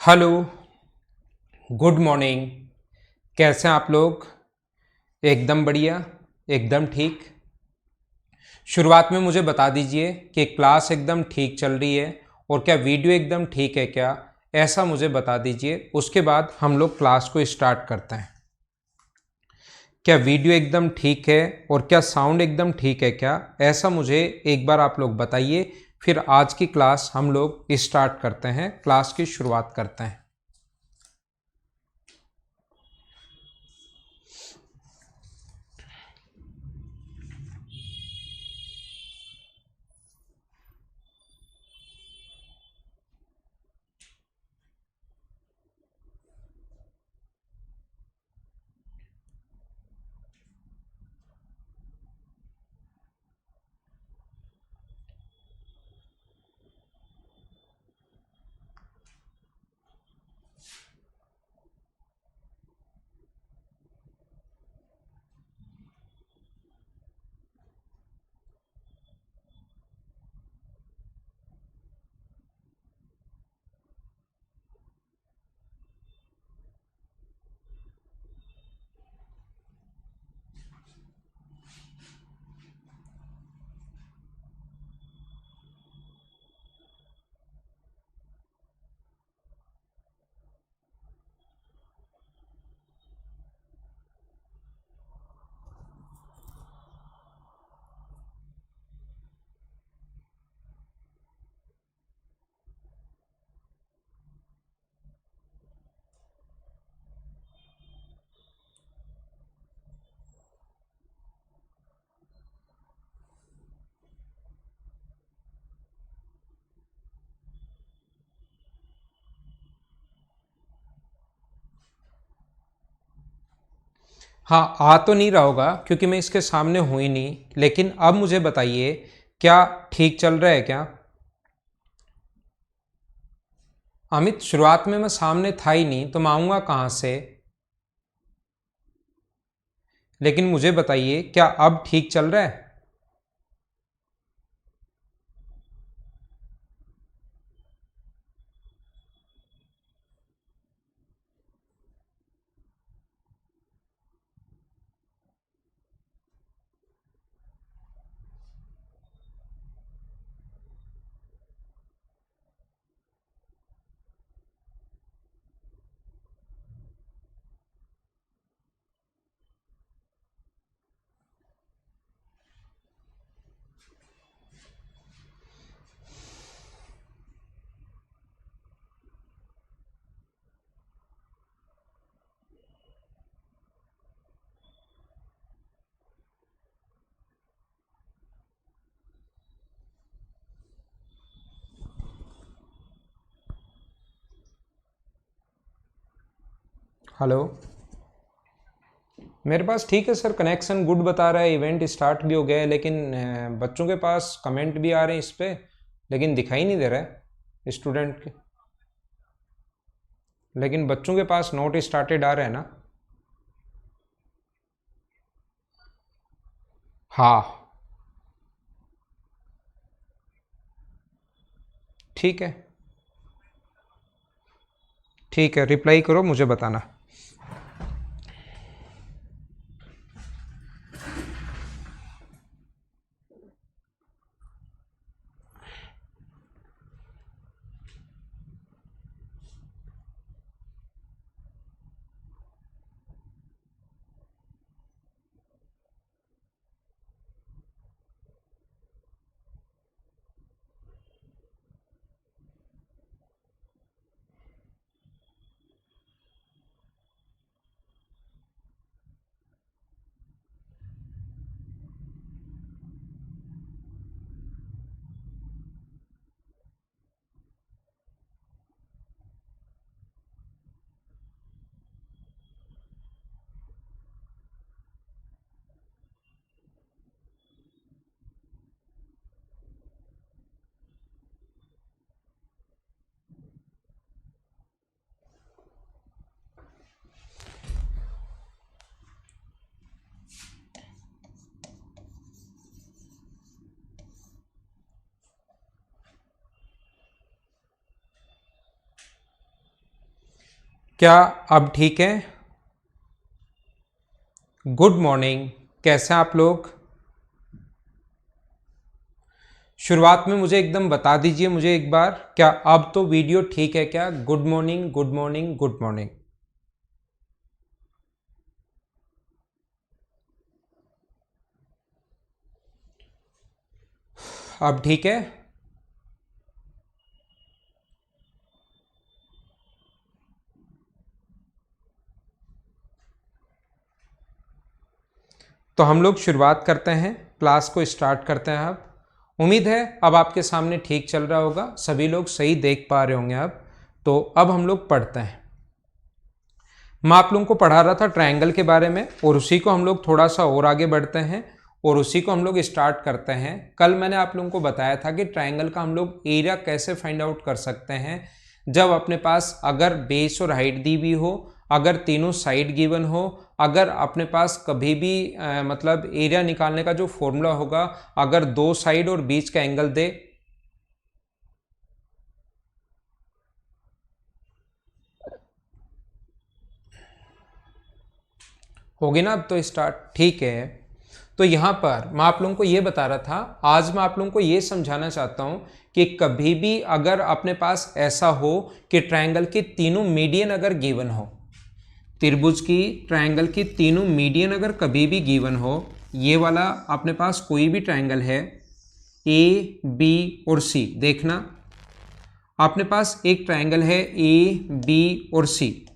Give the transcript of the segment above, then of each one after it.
Hello. Good morning. कैसे हैं आप लोग? एकदम बढ़िया। एकदम ठीक। शुरुआत में मुझे बता दीजिए कि क्लास एकदम ठीक चल रही है और क्या वीडियो एकदम ठीक है क्या? ऐसा मुझे बता दीजिए, उसके बाद हम लोग क्लास को स्टार्ट करते हैं। क्या वीडियो एकदम ठीक है और क्या साउंड एकदम ठीक है क्या? ऐसा मुझे एक बार आप लोग बताइए। फिर आज की क्लास हम लोग स्टार्ट करते हैं, क्लास की शुरुआत करते हैं। हाँ, आ तो नहीं रहा होगा क्योंकि मैं इसके सामने हूँ ही नहीं, लेकिन अब मुझे बताइए, क्या ठीक चल रहा है क्या? अमित, शुरुआत में मैं सामने था ही नहीं तो मैं आऊँगा कहाँ से? लेकिन मुझे बताइए, क्या अब ठीक चल रहा है? हेलो। मेरे पास ठीक है सर, कनेक्शन गुड बता रहा है, इवेंट स्टार्ट भी हो गया है, लेकिन बच्चों के पास कमेंट भी आ रहे हैं इस पे, लेकिन दिखाई नहीं दे रहा है स्टूडेंट के। लेकिन बच्चों के पास नोट स्टार्टेड आ रहे हैं ना? हाँ। ठीक है। ठीक है, रिप्लाई करो, मुझे बताना। क्या अब ठीक है? गुड मॉर्निंग, कैसे हैं आप लोग? शुरुआत में मुझे एकदम बता दीजिए मुझे एक बार, क्या अब तो वीडियो ठीक है क्या? Good morning, good morning, good morning. अब ठीक है? तो हम लोग शुरुआत करते हैं, क्लास को स्टार्ट करते हैं। अब उम्मीद है अब आपके सामने ठीक चल रहा होगा, सभी लोग सही देख पा रहे होंगे। अब हम लोग पढ़ते हैं। मैं आप लोगों को पढ़ा रहा था ट्रायंगल के बारे में, और उसी को हम लोग थोड़ा सा और आगे बढ़ते हैं और उसी को हम लोग स्टार्ट करते हैं। कल मैंने आप लोगों को बताया था कि ट्रायंगल का हम लोग एरिया कैसे फाइंड आउट कर सकते हैं, जब अपने पास अगर बेस और हाइट दी हुई हो, अगर तीनों साइड गिवन हो, अगर अपने पास कभी भी मतलब एरिया निकालने का जो फॉर्मूला होगा, अगर दो साइड और बीच का एंगल दे। होगी ना अब तो स्टार्ट? ठीक है। तो यहाँ पर मैं आप लोगों को ये बता रहा था, आज मैं आप लोगों को ये समझाना चाहता हूँ कि कभी भी अगर अपने पास ऐसा हो कि ट्रायंगल के तीनों मीडियन अगर गिवन हो, त्रिभुज की ट्रायंगल की तीनों मीडियन अगर कभी भी गिवन हो, ये वाला अपने पास कोई भी ट्रायंगल है ए बी और सी, देखना अपने पास एक ट्रायंगल है ए बी और सी,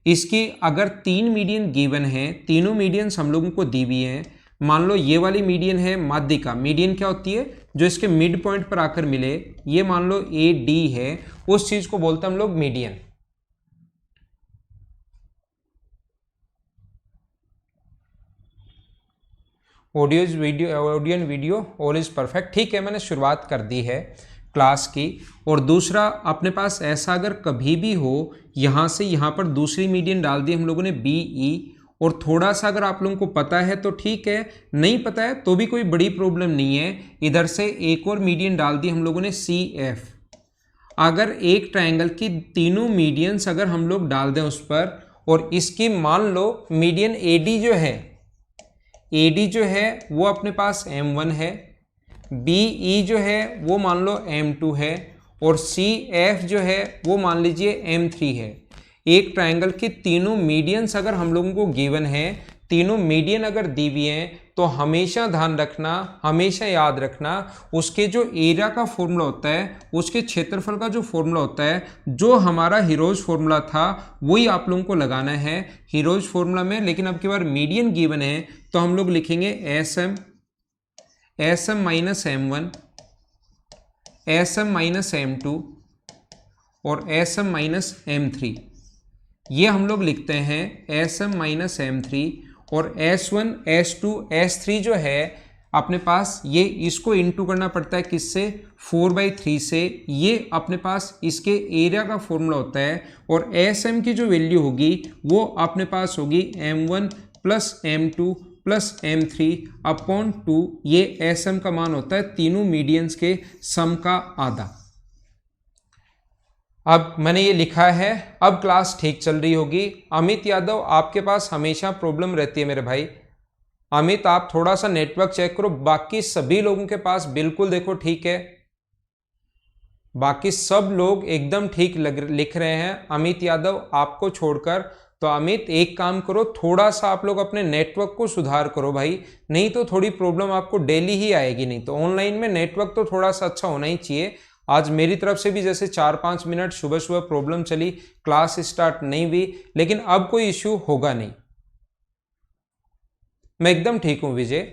इसकी अगर तीन मीडियन गिवन है, तीनों मीडियंस हम लोगों को दी हुई हैं। मान लो ये वाली मीडियन है माध्यिका, मीडियन क्या होती है? जो इसके मिड पॉइंट पर आकर मिले, ये मान लो ए डी है, उस चीज को बोलते हैं हम लोग median. Audio and video all is perfect. ठीक है, मैंने शुरुआत कर दी है क्लास की। और दूसरा अपने पास ऐसा अगर कभी भी हो, यहाँ से यहाँ पर दूसरी मीडियन डाल दी हम लोगों ने बी ई, और थोड़ा सा अगर आप लोगों को पता है तो ठीक है, नहीं पता है तो भी कोई बड़ी प्रॉब्लम नहीं है। इधर से एक और मीडियन डाल दी हम लोगों ने सी एफ। अगर एक ट्रायंगल की तीनों मीडियंस अगर हम लोग डाल दें उस पर, और इसकी मान लो मीडियन ए डी जो है, AD जो है वो अपने पास M1 है, BE जो है वो मान लो M2 है, और CF जो है वो मान लीजिए M3 है। एक ट्रायंगल के तीनों मीडियंस अगर हम लोगों को गिवन है, तीनों मीडियन अगर दी हुई हैं, तो हमेशा ध्यान रखना, हमेशा याद रखना, उसके जो एरिया का फॉर्मूला होता है, उसके क्षेत्रफल का जो फॉर्मूला होता है, जो हमारा हीरोज फॉर्मूला था वही आप लोगों को लगाना है हीरोज फॉर्मूला में। लेकिन अब की बार मीडियन गिवन है तो हम लोग लिखेंगे S M minus M1, SM minus M2 और SM माइनस M3। ये हम लोग लिखते हैं SM माइनस M3, और S1 S2 S3 जो है अपने पास, ये इसको इंटू करना पड़ता है किससे? 4/3 से। ये अपने पास इसके एरिया का फॉर्मूला होता है, और SM की जो वैल्यू होगी वो अपने पास होगी M1 plus M2 plus M3 upon 2। ये SM का मान होता है तीनों मीडियंस के सम का आधा। अब मैंने ये लिखा है, अब क्लास ठीक चल रही होगी। अमित यादव, आपके पास हमेशा प्रॉब्लम रहती है मेरे भाई। अमित आप थोड़ा सा नेटवर्क चेक करो, बाकी सभी लोगों के पास बिल्कुल देखो ठीक है, बाकी सब लोग एकदम ठीक लिख रहे हैं, अमित यादव आपको छोड़कर। तो अमित एक काम करो, थोड़ा सा आप लोग अपने नेटवर्क को सुधार करो भाई, नहीं तो थोड़ी प्रॉब्लम आपको डेली ही आएगी। नहीं तो ऑनलाइन में नेटवर्क तो थोड़ा सा अच्छा होना ही चाहिए। आज मेरी तरफ से भी जैसे 4-5 मिनट सुबह सुबह प्रॉब्लम चली, क्लास स्टार्ट नहीं हुई, लेकिन अब कोई इश्यू होगा नहीं। मैं एकदम ठीक हूं विजय,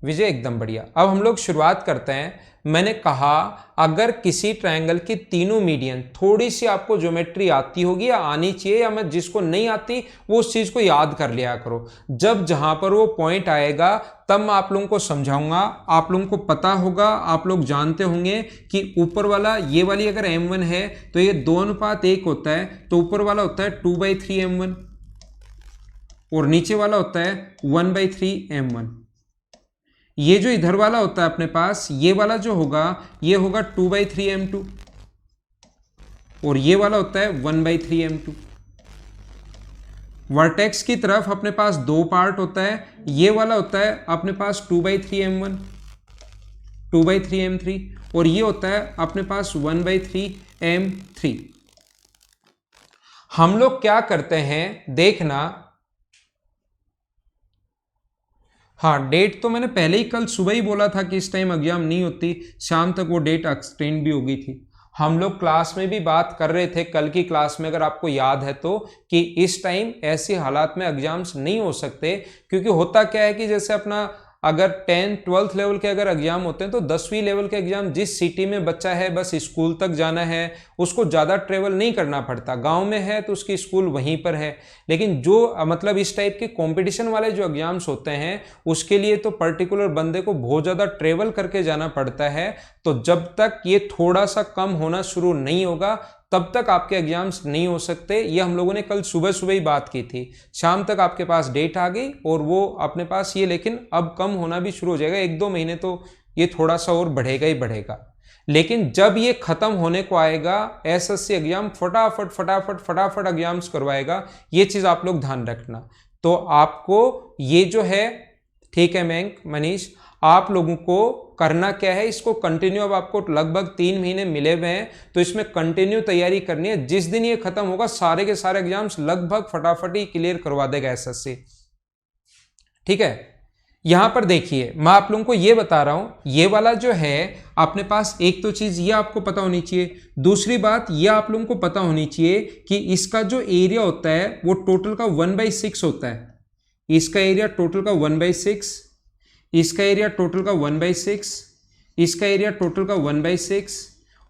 विजय एकदम बढ़िया। अब हम लोग शुरुआत करते हैं। मैंने कहा अगर किसी ट्रायंगल की तीनों मीडियन, थोड़ी सी आपको ज्योमेट्री आती होगी या आनी चाहिए, या मैं जिसको नहीं आती वो उस चीज को याद कर लिया करो। जब जहां पर वो पॉइंट आएगा तब मैं आप लोगों को समझाऊंगा, आप लोगों को पता होगा, आप लोग जानते होंगे कि ऊपर वाला ये वाली अगर M1 है तो ये 2:1 होता है, तो ऊपर वाला होता है 2/3 M1 और नीचे वाला होता है 1/3 M1। ये जो इधर वाला होता है अपने पास, ये वाला जो होगा ये होगा 2/3 M2, और ये वाला होता है 1/3m2। वर्टेक्स की तरफ अपने पास दो पार्ट होता है, ये वाला होता है अपने पास 2/3m1 2/3m3 और ये होता है अपने पास 1/3m3। हम लोग क्या करते हैं देखना, हाँ डेट तो मैंने पहले ही कल सुबह ही बोला था कि इस टाइम एग्जाम नहीं होती, शाम तक वो डेट एक्सटेंड भी हो गई थी। हम लोग क्लास में भी बात कर रहे थे कल की क्लास में, अगर आपको याद है तो, कि इस टाइम ऐसी हालात में एग्जाम्स नहीं हो सकते, क्योंकि होता क्या है कि जैसे अपना अगर 10th 12th लेवल के अगर एग्जाम होते हैं तो 10वीं लेवल के एग्जाम जिस सिटी में बच्चा है बस स्कूल तक जाना है, उसको ज़्यादा ट्रेवल नहीं करना पड़ता। गांव में है तो उसकी स्कूल वहीं पर है। लेकिन जो मतलब इस टाइप के कंपटीशन वाले जो एग्जाम्स होते हैं उसके लिए तो पर्टिकुलर बंदे को बहुत ज़्यादा ट्रेवल करके जाना पड़ता है। तो जब तक ये थोड़ा सा कम होना शुरू नहीं होगा तब तक आपके एग्जाम्स नहीं हो सकते। ये हम लोगों ने कल सुबह सुबह ही बात की थी। शाम तक आपके पास डेट आ गई और वो अपने पास ये, लेकिन अब कम होना भी शुरू हो जाएगा, 1-2 महीने तो ये थोड़ा सा और बढ़ेगा ही बढ़ेगा। लेकिन जब ये खत्म होने को आएगा एसएससी एग्जाम फटाफट फटाफट फटाफट एग्जाम्स करवाएगा, ये चीज़ आप लोग ध्यान रखना। तो आपको ये जो है, ठीक है मयंक मनीष, आप लोगों को करना क्या है, इसको कंटिन्यू, अब आपको लगभग 3 महीने मिले हुए हैं तो इसमें कंटिन्यू तैयारी करनी है। जिस दिन ये खत्म होगा सारे के सारे एग्जाम्स लगभग फटाफट ही क्लियर करवा देगा एसएससी, ठीक है। यहां पर देखिए मैं आप लोगों को ये बता रहा हूं, ये वाला जो है अपने पास एक तो चीज ये आपको पता होनी चाहिए, दूसरी बात ये आप लोगों को पता होनी चाहिए कि इसका जो एरिया होता है वो टोटल का 1/6 होता है। इसका एरिया टोटल का 1/6, इसका एरिया टोटल का 1/6, इसका एरिया टोटल का 1/6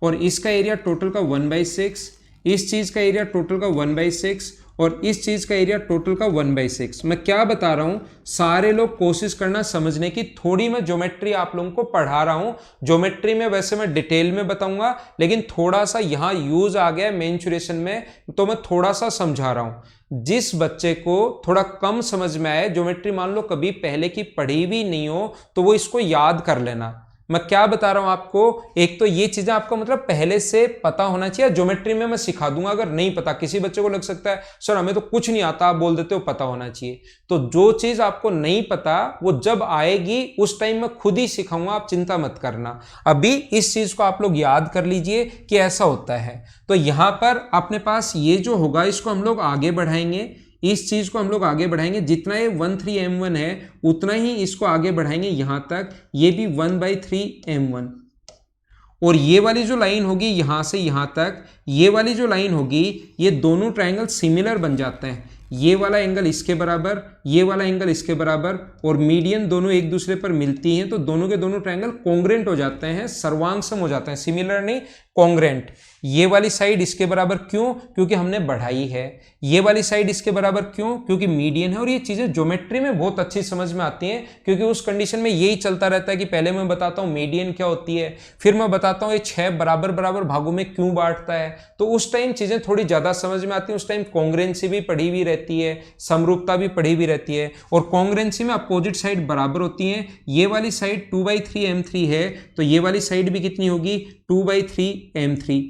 और इसका एरिया टोटल का 1/6, इस चीज का एरिया टोटल का 1/6 और इस चीज का एरिया टोटल का 1/6। मैं क्या बता रहा हूं, सारे लोग कोशिश करना समझने की। थोड़ी मैं ज्योमेट्री आप लोगों को पढ़ा रहा हूं, ज्योमेट्री में वैसे मैं डिटेल में बताऊंगा, लेकिन थोड़ा सा यहां यूज आ गया मेंचुरेशन में तो मैं थोड़ा सा समझा रहा हूं। जिस बच्चे को थोड़ा कम समझ में आए, ज्योमेट्री मान लो कभी पहले की पढ़ी भी नहीं हो, तो वो इसको याद कर लेना। मैं क्या बता रहा हूं आपको, एक तो ये चीजें आपको मतलब पहले से पता होना चाहिए। ज्योमेट्री में मैं सिखा दूंगा, अगर नहीं पता, किसी बच्चे को लग सकता है सर हमें तो कुछ नहीं आता, आप बोल देते हो, पता होना चाहिए। तो जो चीज आपको नहीं पता वो जब आएगी उस टाइम मैं खुद ही सिखाऊंगा, आप चिंता मत करना। अभी इस चीज को आप लोग याद कर लीजिए कि ऐसा होता है। तो यहां पर अपने पास ये जो होगा इसको हम लोग आगे बढ़ाएंगे, इस चीज को हम लोग आगे बढ़ाएंगे, जितना ये 13m1 है उतना ही इसको आगे बढ़ाएंगे यहां तक, ये भी 1/3m1। और ये वाली जो लाइन होगी यहां से यहां तक, ये वाली जो लाइन होगी, ये दोनों ट्रायंगल सिमिलर बन जाते हैं। ये वाला एंगल इसके बराबर, ये वाला एंगल इसके बराबर, और मीडियन दोनों एक दूसरे पर मिलती हैं तो दोनों के दोनों ट्रायंगल कॉन्ग्रेंट हो जाते हैं, सर्वांगसम हो जाते हैं, सिमिलर नहीं कॉन्ग्रेंट। ये वाली साइड इसके बराबर क्यों, क्योंकि हमने बढ़ाई है। ये वाली साइड इसके बराबर क्यों, क्योंकि मीडियन है। और ये चीजें ज्योमेट्री में बहुत अच्छी समझ में आती हैं, क्योंकि उस कंडीशन में यही चलता रहता है कि पहले मैं बताता हूं मीडियन क्या होती है, फिर मैं बताता हूं ये 6 बराबर बराबर भागों में क्यों बांटता है। तो उस टाइम चीजें थोड़ी ज्यादा समझ में आती हैं, उस टाइम कॉन्ग्रेंसी भी पढ़ी हुई रहती है, समरूपता भी पढ़ी हुई रहती है। और कॉन्ग्रेंसी में अपोजिट साइड बराबर होती हैं। ये वाली साइड 2/3m3 है तो ये वाली साइड भी कितनी होगी, 2/3m3।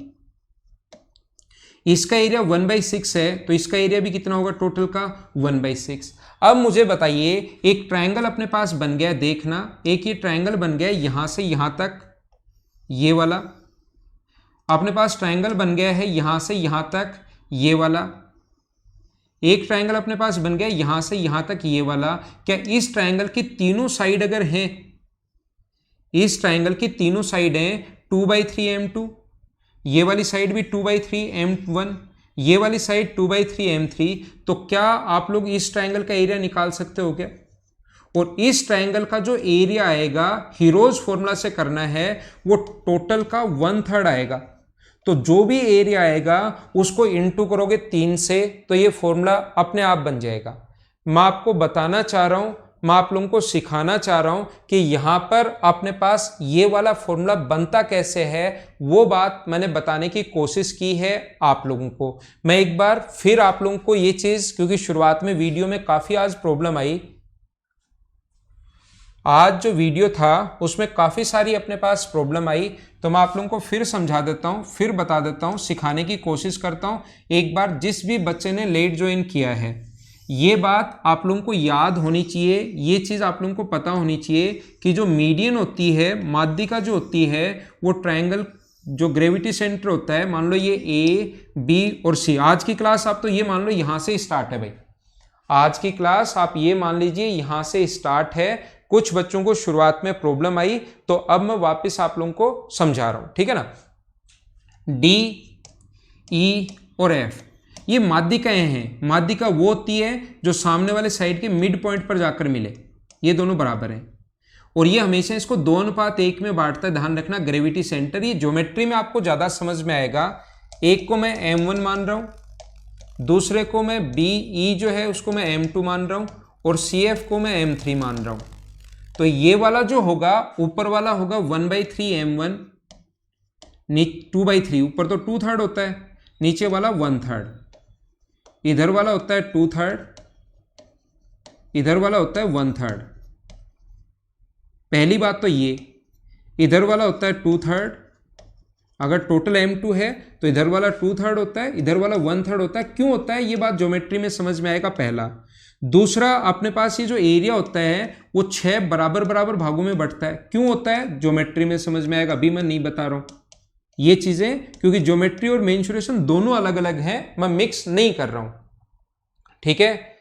इसका एरिया 1/6 है तो इसका एरिया भी कितना होगा टोटल का, 1/6। अब मुझे बताइए, एक ट्रायंगल अपने पास बन गया, देखना एक ये ट्रायंगल बन गया यहां से यहां तक, ये वाला अपने पास ट्रायंगल बन गया है यहां से यहां तक, ये वाला एक ट्रायंगल अपने पास बन गया यहां से यहां तक, ये वाला। क्या इस ट्रायंगल की तीनों साइड अगर हैं, इस ट्रायंगल की तीनों साइड हैं 2/3m2, ये वाली साइड भी 2/3m1, ये वाली साइड 2/3m3, तो क्या आप लोग इस ट्रायंगल का एरिया निकाल सकते हो क्या। और इस ट्रायंगल का जो एरिया आएगा हीरोज फॉर्मूला से करना है, वो टोटल का 1/3 आएगा। तो जो भी एरिया आएगा उसको इनटू करोगे 3 से, तो ये फॉर्मूला अपने आप बन जाएगा। मैं आपको बताना चाह रहा हूं, मैं आप लोगों को सिखाना चाह रहा हूं कि यहां पर अपने पास ये वाला फॉर्मूला बनता कैसे है, वो बात मैंने बताने की कोशिश की है आप लोगों को। मैं एक बार फिर आप लोगों को ये चीज, क्योंकि शुरुआत में वीडियो में काफी आज प्रॉब्लम आई, आज जो वीडियो था उसमें काफ़ी सारी अपने पास प्रॉब्लम आई, तो मैं आप लोगों को फिर समझा देता हूँ, फिर बता देता हूँ, सिखाने की कोशिश करता हूँ। एक बार जिस भी बच्चे ने लेट ज्वाइन किया है, ये बात आप लोगों को याद होनी चाहिए, ये चीज़ आप लोगों को पता होनी चाहिए कि जो मीडियन होती है, माध्यिका जो होती है, वो ट्रायंगल जो ग्रेविटी सेंटर होता है, मान लो ये ए, बी और सी। आज की क्लास आप तो ये मान लो यहाँ से स्टार्ट है भाई, आज की क्लास आप ये मान लीजिए यहाँ से स्टार्ट है। कुछ बच्चों को शुरुआत में प्रॉब्लम आई, तो अब मैं वापस आप लोगों को समझा रहा हूं, ठीक है ना। डी, ई और एफ ये माध्यिकाएं हैं। माध्यिका वो होती है जो सामने वाले साइड के मिड पॉइंट पर जाकर मिले, ये दोनों बराबर हैं और ये हमेशा इसको 2:1 में बांटता है। ध्यान रखना, ग्रेविटी सेंटर, ये ज्योमेट्री में आपको ज्यादा समझ में आएगा। एक को मैं m1 मान रहा हूं, दूसरे को मैं बी ई जो है उसको मैं m2 मान रहा हूं और सी एफ को मैं m3 मान रहा हूं। तो ये वाला जो होगा, ऊपर वाला होगा 1/3 m1, 2/3, ऊपर तो 2/3 होता है, नीचे वाला 1/3, इधर वाला होता है 2/3, इधर वाला होता है 1/3। पहली बात तो ये, इधर वाला होता है 2/3, अगर टोटल m2 है तो इधर वाला 2/3 होता है, इधर वाला 1/3 होता है। क्यों होता है ये बात ज्योमेट्री में समझ में आएगा, पहला। दूसरा, अपने पास ये जो एरिया होता है वो 6 बराबर बराबर भागों में बंटता है। क्यों होता है ज्योमेट्री में समझ में आएगा, अभी मैं नहीं बता रहा हूं ये चीजें, क्योंकि ज्योमेट्री और मेंसुरेशन दोनों अलग अलग हैं, मैं मिक्स नहीं कर रहा हूं, ठीक है।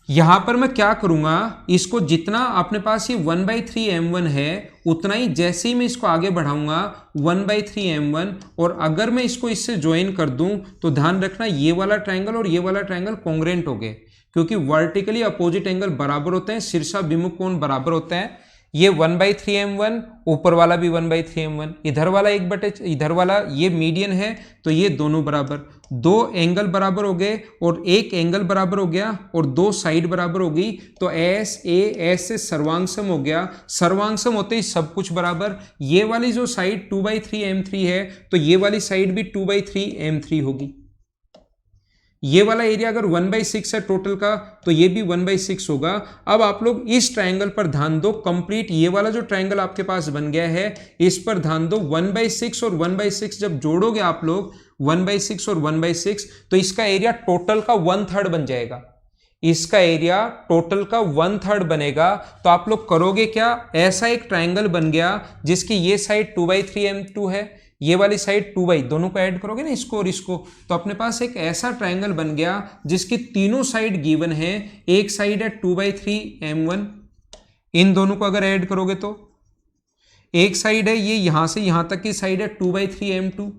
यहां पर मैं क्या करूंगा, इसको जितना अपने पास ये 1/3 m1 है, उतना ही जैसे ही मैं इसको आगे बढ़ाऊंगा 1/3 m1, और अगर मैं इसको इससे ज्वाइन कर दूं तो ध्यान रखना ये वाला ट्रायंगल और ये वाला ट्रायंगल कॉन्ग्रेंट हो गए, क्योंकि वर्टिकली अपोजिट एंगल बराबर होते हैं, शीर्षाभिमुख कोण बराबर होते हैं। ये 1/3 m1, ऊपर वाला भी 1/3 m1, इधर वाला इधर वाला ये मीडियन है, तो ये दोनों बराबर, दो एंगल बराबर हो गए और एक एंगल बराबर हो गया और दो साइड बराबर हो गई, तो एस ए एस से सर्वांगसम हो गया। सर्वांगसम होते ही सब कुछ बराबर। ये वाली जो साइड 2/3 m3 है, तो ये वाली साइड भी 2/3 m3 होगी। ये वाला एरिया अगर 1/6 है टोटल का, तो ये भी 1/6 होगा। अब आप लोग इस ट्रायंगल पर ध्यान दो, कंप्लीट ये वाला जो ट्रायंगल आपके पास बन गया है, इस पर ध्यान दो। 1/6 और 1/6 जब जोड़ोगे आप लोग, 1/6 और 1/6, तो इसका एरिया टोटल का 1/3 बन जाएगा। इसका एरिया टोटल का 1/3 बनेगा। तो आप लोग करोगे क्या, ऐसा एक ट्रायंगल बन गया जिसकी ये साइड 2/3 m2 है, ये वाली साइड 2/, दोनों को ऐड करोगे ना, इसको और इसको, तो अपने पास एक ऐसा ट्रायंगल बन गया जिसकी तीनों साइड गिवन है। एक साइड है 2/3 m1, इन दोनों को अगर ऐड करोगे तो एक साइड है ये यहां से यहां तक की साइड है 2/3 m2,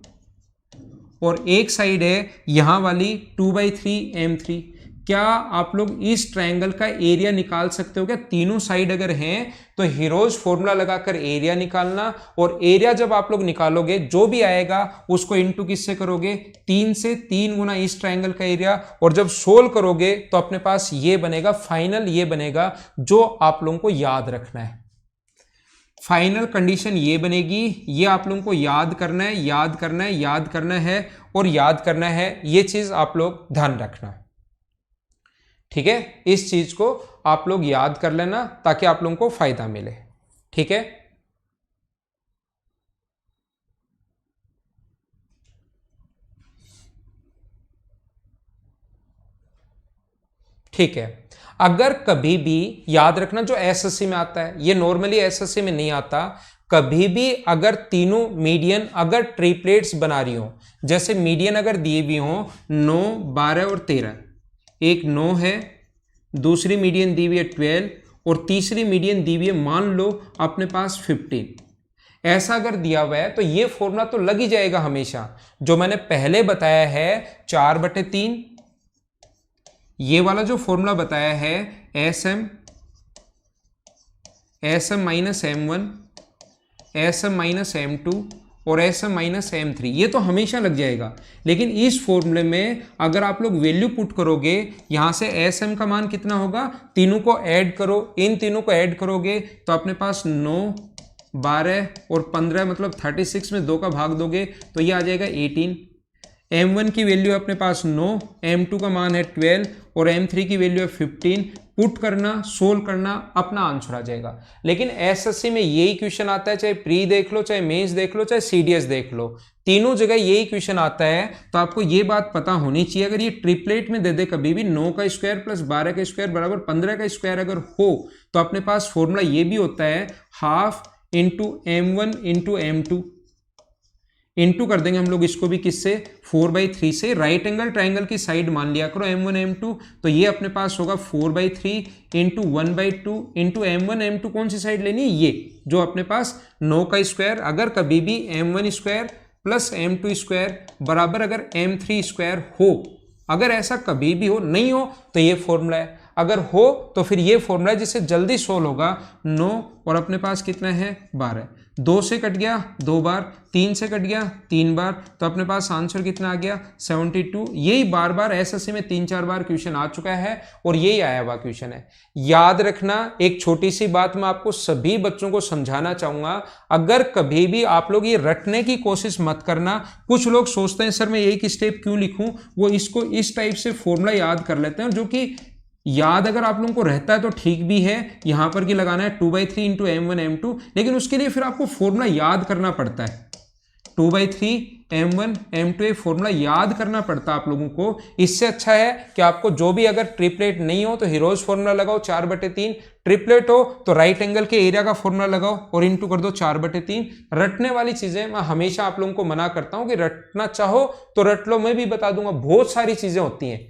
और एक साइड है यहां वाली 2/3 m3। क्या आप लोग इस ट्रायंगल का एरिया निकाल सकते हो क्या? तीनों साइड अगर हैं तो हीरोज फॉर्मूला लगाकर एरिया निकालना, और एरिया जब आप लोग निकालोगे जो भी आएगा उसको इनटू किससे करोगे, 3 से, 3 गुना इस ट्रायंगल का एरिया, और जब सोल्व करोगे तो अपने पास ये बनेगा, फाइनल ये बनेगा जो आप लोगों को याद रखना है। फाइनल कंडीशन ये बनेगी, ये आप लोगों को याद करना है, याद करना है, याद करना है और याद करना है। ये चीज आप लोग ध्यान रखना, ठीक है। इस चीज को आप लोग याद कर लेना ताकि आप लोगों को फायदा मिले, ठीक है। ठीक है। अगर कभी भी याद रखना, जो एसएससी में आता है, ये नॉर्मली एसएससी में नहीं आता, कभी भी अगर तीनों मीडियन अगर ट्रिपलेट्स बना रही हो, जैसे मीडियन अगर दिए भी हो 9, 12 और 13, एक 9 है, दूसरी मीडियन दी हुई है 12 और तीसरी मीडियन दी हुई है मान लो अपने पास 15, ऐसा अगर दिया हुआ है तो ये फॉर्मूला तो लग ही जाएगा हमेशा, जो मैंने पहले बताया है 4/3। ये वाला जो फॉर्मूला बताया है SM minus M1, SM minus M2 और SM माइनस M3, ये तो हमेशा लग जाएगा। लेकिन इस फॉर्मूले में अगर आप लोग वैल्यू पुट करोगे, यहां से SM का मान कितना होगा, तीनों को ऐड करो, इन तीनों को ऐड करोगे तो अपने पास 9, 12 और 15 मतलब 36 में 2 का भाग दोगे तो ये आ जाएगा 18। M1 की वैल्यू अपने पास 9, M2 का मान है 12 और M3 की वैल्यू है 15। पुट करना, सोल्व करना, अपना आंसर आ जाएगा। लेकिन एसएससी में यही क्वेश्चन आता है, चाहे प्री देख लो, चाहे मेंस देख लो, चाहे सीडीएस देख लो, तीनों जगह यही क्वेश्चन आता है। तो आपको ये बात पता होनी चाहिए, अगर ये ट्रिपलेट में दे दे कभी भी 9 का स्क्वायर प्लस 12 का स्क्वायर बराबर 15 का स्क्वायर अगर हो, तो अपने पास फॉर्मूला ये भी होता है half into m1 into m2, into कर देंगे हम लोग इसको भी किससे, 4/3 से। राइट एंगल ट्राइंगल की साइड मान लिया करो m1 m2, तो ये अपने पास होगा 4/3 इंटू 1/2 इंटू m1 m2 कौन सी साइड लेनी है, ये जो अपने पास 9 का स्क्वायर, अगर कभी भी m1 square plus m2 square बराबर अगर m3 स्क्वायर हो, अगर ऐसा कभी भी हो, नहीं हो तो ये फॉर्मूला है, अगर हो तो फिर ये फॉर्मूला है जिससे जल्दी सोल्व होगा। 9 और अपने पास कितना है 12, 2 से कट गया 2 बार, 3 से कट गया 3 बार, तो अपने पास आंसर कितना आ गया 72। यही बार बार एसएससी में 3-4 बार क्वेश्चन आ चुका है और यही आया हुआ क्वेश्चन है। याद रखना, एक छोटी सी बात मैं आपको सभी बच्चों को समझाना चाहूंगा, अगर कभी भी आप लोग ये रटने की कोशिश मत करना। कुछ लोग सोचते हैं सर मैं एक स्टेप क्यों लिखूं, वो इसको इस टाइप से फॉर्मूला याद कर लेते हैं, जो कि याद अगर आप लोगों को रहता है तो ठीक भी है, यहां पर कि लगाना है 2/3 इंटू m1 m2, लेकिन उसके लिए फिर आपको फॉर्मूला याद करना पड़ता है। 2/3 m1 m2 ये फॉर्मूला याद करना पड़ता है आप लोगों को। इससे अच्छा है कि आपको जो भी अगर ट्रिपलेट नहीं हो तो हीरोज फॉर्मूला लगाओ 4/3, ट्रिपलेट हो तो राइट एंगल के एरिया का फॉर्मूला लगाओ और इंटू कर दो 4/3। रटने वाली चीजें मैं हमेशा आप लोगों को मना करता हूं कि रटना चाहो तो रट लो, मैं भी बता दूंगा बहुत सारी चीजें होती हैं,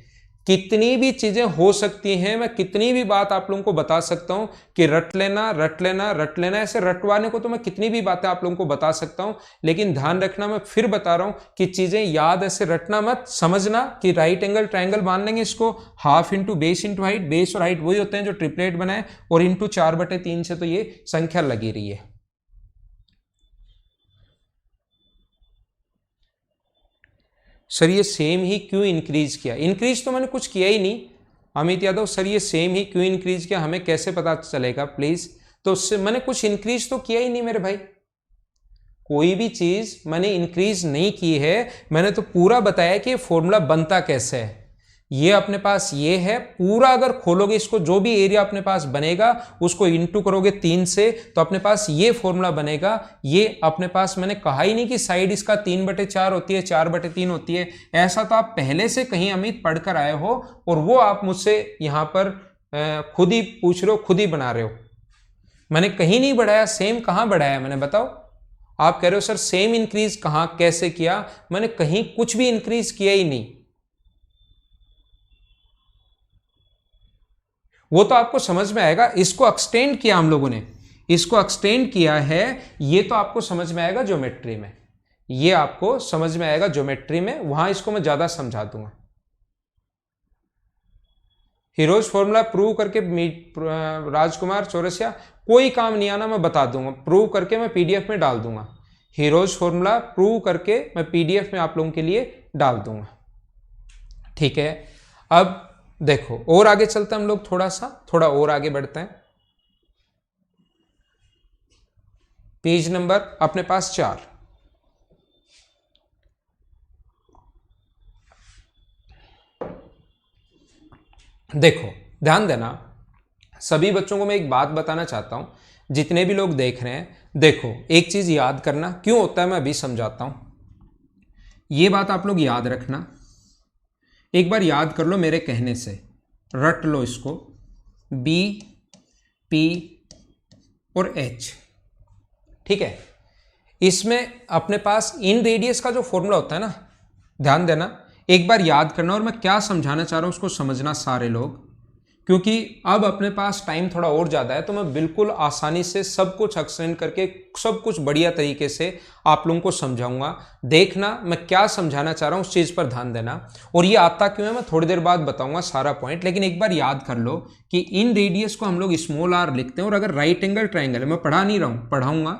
कितनी भी चीजें हो सकती हैं, मैं कितनी भी बात आप लोगों को बता सकता हूं कि रट लेना रट लेना रट लेना, ऐसे रटवाने को तो मैं कितनी भी बातें आप लोगों को बता सकता हूं, लेकिन ध्यान रखना, मैं फिर बता रहा हूं कि चीजें याद ऐसे रटना मत, समझना कि राइट एंगल ट्राइंगल मान लेंगे इसको half into base into height, base और हाइट वही होते हैं जो ट्रिपलेट बनाए, और इंटू 4/3 से तो ये संख्या लगी रही है। सर ये सेम ही क्यों इंक्रीज किया, इंक्रीज तो मैंने कुछ किया ही नहीं अमित यादव, सर ये सेम ही क्यों इंक्रीज किया हमें कैसे पता चलेगा प्लीज, तो उससे मैंने कुछ इंक्रीज तो किया ही नहीं मेरे भाई, कोई भी चीज मैंने इंक्रीज नहीं की है, मैंने तो पूरा बताया कि फॉर्मूला बनता कैसे है। ये अपने पास ये है, पूरा अगर खोलोगे इसको, जो भी एरिया अपने पास बनेगा उसको इंटू करोगे 3 से, तो अपने पास ये फॉर्मूला बनेगा। ये अपने पास मैंने कहा ही नहीं कि साइड इसका 3/4 होती है 4/3 होती है, ऐसा तो आप पहले से कहीं अमित पढ़कर आए हो और वो आप मुझसे यहां पर खुद ही पूछ रहे हो, खुद ही बना रहे हो। मैंने कहीं नहीं बढ़ाया, सेम कहां बढ़ाया मैंने, बताओ। आप कह रहे हो सर सेम इंक्रीज कहां कैसे किया, मैंने कहीं कुछ भी इंक्रीज किया ही नहीं, वो तो आपको समझ में आएगा। इसको एक्सटेंड किया हम लोगों ने, इसको एक्सटेंड किया है, ये तो आपको समझ में आएगा ज्योमेट्री में, ये आपको समझ में आएगा ज्योमेट्री में, वहां इसको मैं ज्यादा समझा दूंगा। हीरोज फॉर्मूला प्रूव करके राजकुमार चौरसिया कोई काम नहीं आना, मैं बता दूंगा, प्रूव करके मैं पीडीएफ में डाल दूंगा। हीरोज फॉर्मूला प्रूव करके मैं पीडीएफ में आप लोगों के लिए डाल दूंगा, ठीक है। अब देखो और आगे चलते हैं हम लोग, थोड़ा और आगे बढ़ते हैं। पेज नंबर अपने पास 4, देखो ध्यान देना, सभी बच्चों को मैं एक बात बताना चाहता हूं, जितने भी लोग देख रहे हैं, देखो एक चीज याद करना, क्यों होता है मैं अभी समझाता हूं, ये बात आप लोग याद रखना, एक बार याद कर लो मेरे कहने से, रट लो इसको, बी पी और एच, ठीक है। इसमें अपने पास इन रेडियस का जो फॉर्मूला होता है ना, ध्यान देना, एक बार याद करना, और मैं क्या समझाना चाह रहा हूं उसको समझना सारे लोग, क्योंकि अब अपने पास टाइम थोड़ा और ज़्यादा है, तो मैं बिल्कुल आसानी से सब कुछ एक्सप्लेन करके सब कुछ बढ़िया तरीके से आप लोगों को समझाऊंगा। देखना मैं क्या समझाना चाह रहा हूँ, उस चीज़ पर ध्यान देना, और ये आता क्यों है मैं थोड़ी देर बाद बताऊंगा सारा पॉइंट, लेकिन एक बार याद कर लो कि इन रेडियस को हम लोग स्मॉल आर लिखते हैं, और अगर राइट एंगल ट्राइंगल है, मैं पढ़ा नहीं रहा हूँ, पढ़ाऊंगा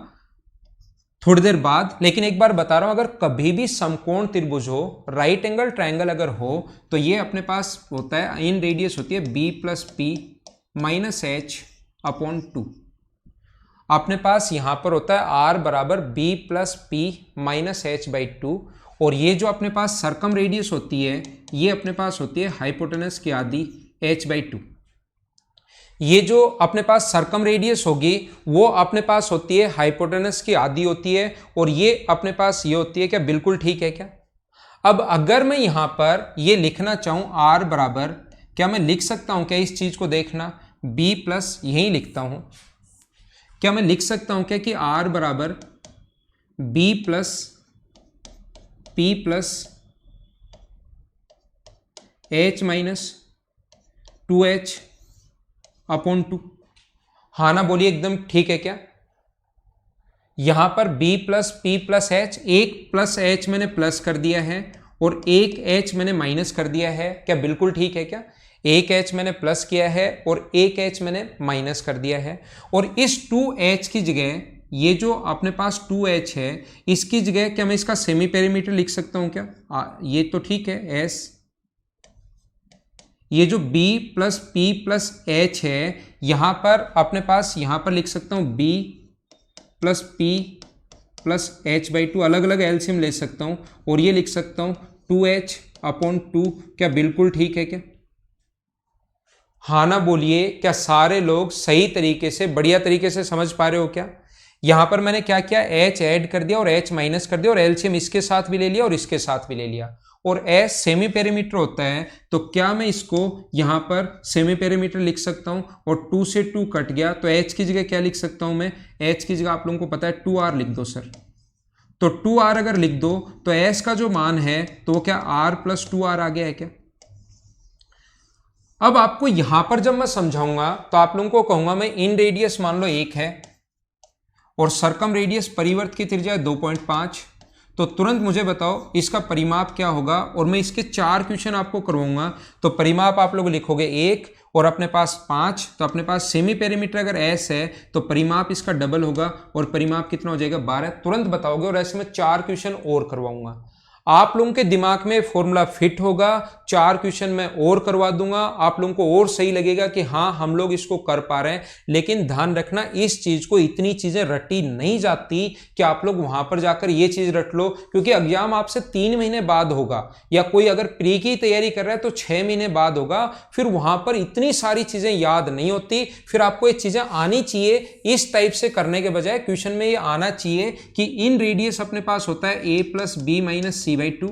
थोड़ी देर बाद, लेकिन एक बार बता रहा हूं, अगर कभी भी समकोण त्रिभुज हो, राइट एंगल ट्राइंगल अगर हो, तो ये अपने पास होता है, इन रेडियस होती है b + p - h/2, अपने पास यहां पर होता है r बराबर b + p - h/2, और ये जो अपने पास सर्कम रेडियस होती है, ये अपने पास होती है हाइपोटेनस की आधी h/2, ये जो अपने पास सर्कम रेडियस होगी वो अपने पास होती है हाइपोटेनस की आधी होती है, और ये अपने पास ये होती है। क्या बिल्कुल ठीक है क्या? अब अगर मैं यहां पर ये लिखना चाहूं आर बराबर, क्या मैं लिख सकता हूं क्या इस चीज को? देखना, बी प्लस यही लिखता हूं। क्या मैं लिख सकता हूं क्या कि आर बराबर b plus p plus h minus 2h upon 2? हाँ ना बोलिए, एकदम ठीक है क्या? यहां पर b plus p plus H, एक प्लस एच मैंने प्लस कर दिया है और एक एच मैंने माइनस कर दिया है। क्या बिल्कुल ठीक है क्या? एक एच मैंने प्लस किया है और एक एच मैंने माइनस कर दिया है। और इस 2h की जगह ये जो अपने पास 2h है, इसकी जगह क्या मैं इसका सेमी पेरीमीटर लिख सकता हूं क्या? ये तो ठीक है s, ये जो b plus p plus H है यहां पर अपने पास यहां पर लिख सकता हूं b plus p plus H by 2, अलग अलग एलसीएम ले सकता हूं और ये लिख सकता हूं 2h अपॉन 2। क्या बिल्कुल ठीक है क्या? हाँ ना बोलिए, क्या सारे लोग सही तरीके से बढ़िया तरीके से समझ पा रहे हो क्या? यहां पर मैंने क्या किया, h ऐड कर दिया और h माइनस कर दिया और एलसीएम इसके साथ भी ले लिया और इसके साथ भी ले लिया, और s सेमी पेरीमीटर होता है। तो क्या मैं इसको यहां पर सेमी पेरीमीटर लिख सकता हूं, और 2 से 2 कट गया तो h की जगह क्या लिख सकता हूं मैं? h की जगह आप लोगों को पता है 2r लिख दो सर। तो 2r अगर लिख दो तो s का जो मान है तो वो क्या r प्लस 2r आ गया है क्या? अब आपको यहां पर जब मैं समझाऊंगा तो आप लोगों को कहूंगा मैं इन रेडियस मान लो 1 है और सरकम रेडियस परिवर्त की त्रिज्या 2.5, तो तुरंत मुझे बताओ इसका परिमाप क्या होगा, और मैं इसके 4 क्वेश्चन आपको करवाऊंगा। तो परिमाप आप लोग लिखोगे 1 और अपने पास 5, तो अपने पास सेमी पेरीमीटर अगर s है तो परिमाप इसका डबल होगा और परिमाप कितना हो जाएगा 12, तुरंत बताओगे। और ऐसे में 4 क्वेश्चन और करवाऊंगा, आप लोगों के दिमाग में फॉर्मूला फिट होगा। 4 क्वेश्चन मैं और करवा दूंगा, आप लोगों को और सही लगेगा कि हाँ हम लोग इसको कर पा रहे हैं। लेकिन ध्यान रखना इस चीज को, इतनी चीजें रटी नहीं जाती कि आप लोग वहां पर जाकर ये चीज रट लो, क्योंकि एग्जाम आपसे 3 महीने बाद होगा, या कोई अगर प्री की तैयारी कर रहा है तो 6 महीने बाद होगा। फिर वहां पर इतनी सारी चीजें याद नहीं होती, फिर आपको ये चीजें आनी चाहिए। इस टाइप से करने के बजाय क्वेश्चन में ये आना चाहिए कि इन रेडियस अपने पास होता है a plus b minus c by 2,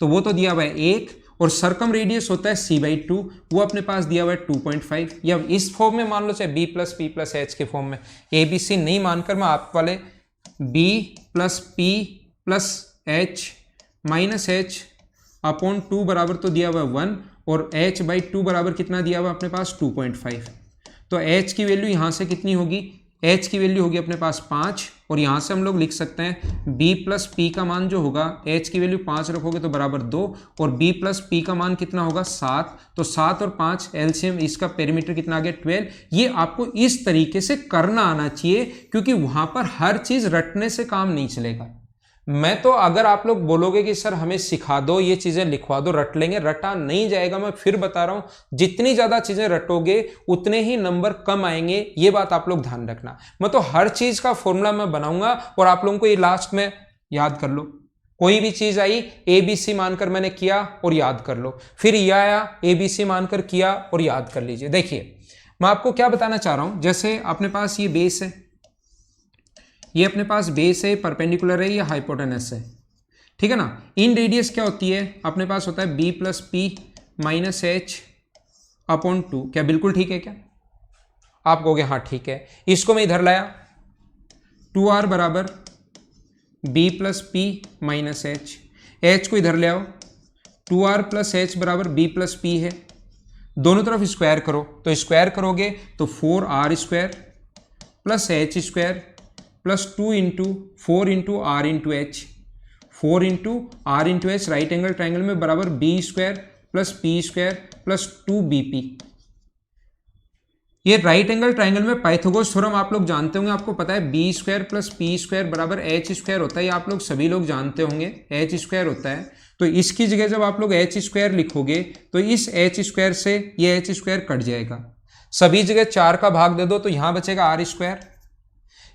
तो वो तो दिया हुआ है 1, और सरकम रेडियस होता है c बाई 2, वो अपने पास दिया हुआ है 2.5, या इस फॉर्म में मान लो चाहे b plus p plus h के फॉर्म में। ए बी सी नहीं मानकर मैं आप वाले b plus p plus h minus H upon 2 बराबर तो दिया हुआ है 1, और h बाई 2 बराबर कितना दिया हुआ है अपने पास 2.5। तो h की वैल्यू यहां से कितनी होगी? h की वैल्यू होगी अपने पास 5, और यहां से हम लोग लिख सकते हैं b प्लस पी का मान जो होगा, h की वैल्यू 5 रखोगे तो बराबर 2, और b प्लस पी का मान कितना होगा 7, तो 7 और 5 एलसीएम, इसका पेरीमीटर कितना आ गया 12। ये आपको इस तरीके से करना आना चाहिए, क्योंकि वहां पर हर चीज रटने से काम नहीं चलेगा। मैं तो अगर आप लोग बोलोगे कि सर हमें सिखा दो, ये चीजें लिखवा दो, रट लेंगे, रटा नहीं जाएगा। मैं फिर बता रहा हूं, जितनी ज्यादा चीजें रटोगे उतने ही नंबर कम आएंगे, ये बात आप लोग ध्यान रखना। मैं तो हर चीज का फॉर्मूला मैं बनाऊंगा और आप लोगों को ये लास्ट में याद कर लो। कोई भी चीज आई ए बी सी मानकर मैंने किया और याद कर लो, फिर ये आया ए बी सी मानकर किया और याद कर लीजिए। देखिए मैं आपको क्या बताना चाह रहा हूं, जैसे अपने पास ये बेस है, ये अपने पास बेस है, परपेंडिकुलर है, ये हाइपोटेनस है, ठीक है ना। इन रेडियस क्या होती है अपने पास होता है b plus P minus H upon 2। क्या बिल्कुल ठीक है क्या? आप कहोगे हाँ ठीक है। इसको मैं इधर लाया, 2r बराबर b plus P minus H, H को इधर ले आओ, 2r प्लस एच बराबर b प्लस पी है, दोनों तरफ स्क्वायर करो, तो स्क्वायर करोगे तो 4r square plus h square plus 2 into 4 into r into h, 4 into r into h right angle triangle में बराबर b square plus p square plus 2bp। ये राइट एंगल ट्राइंगल में पाइथागोरस थ्योरम आप लोग जानते होंगे, आपको पता है b square plus p square बराबर एच स्क्वायर होता है, ये आप लोग सभी लोग जानते होंगे, एच स्क्वायर होता है। तो इसकी जगह जब आप लोग एच स्क्वायर लिखोगे तो इस एच स्क्वायर से ये एच स्क्वायर कट जाएगा, सभी जगह 4 का भाग दे दो तो यहां बचेगा आर स्क्वायर,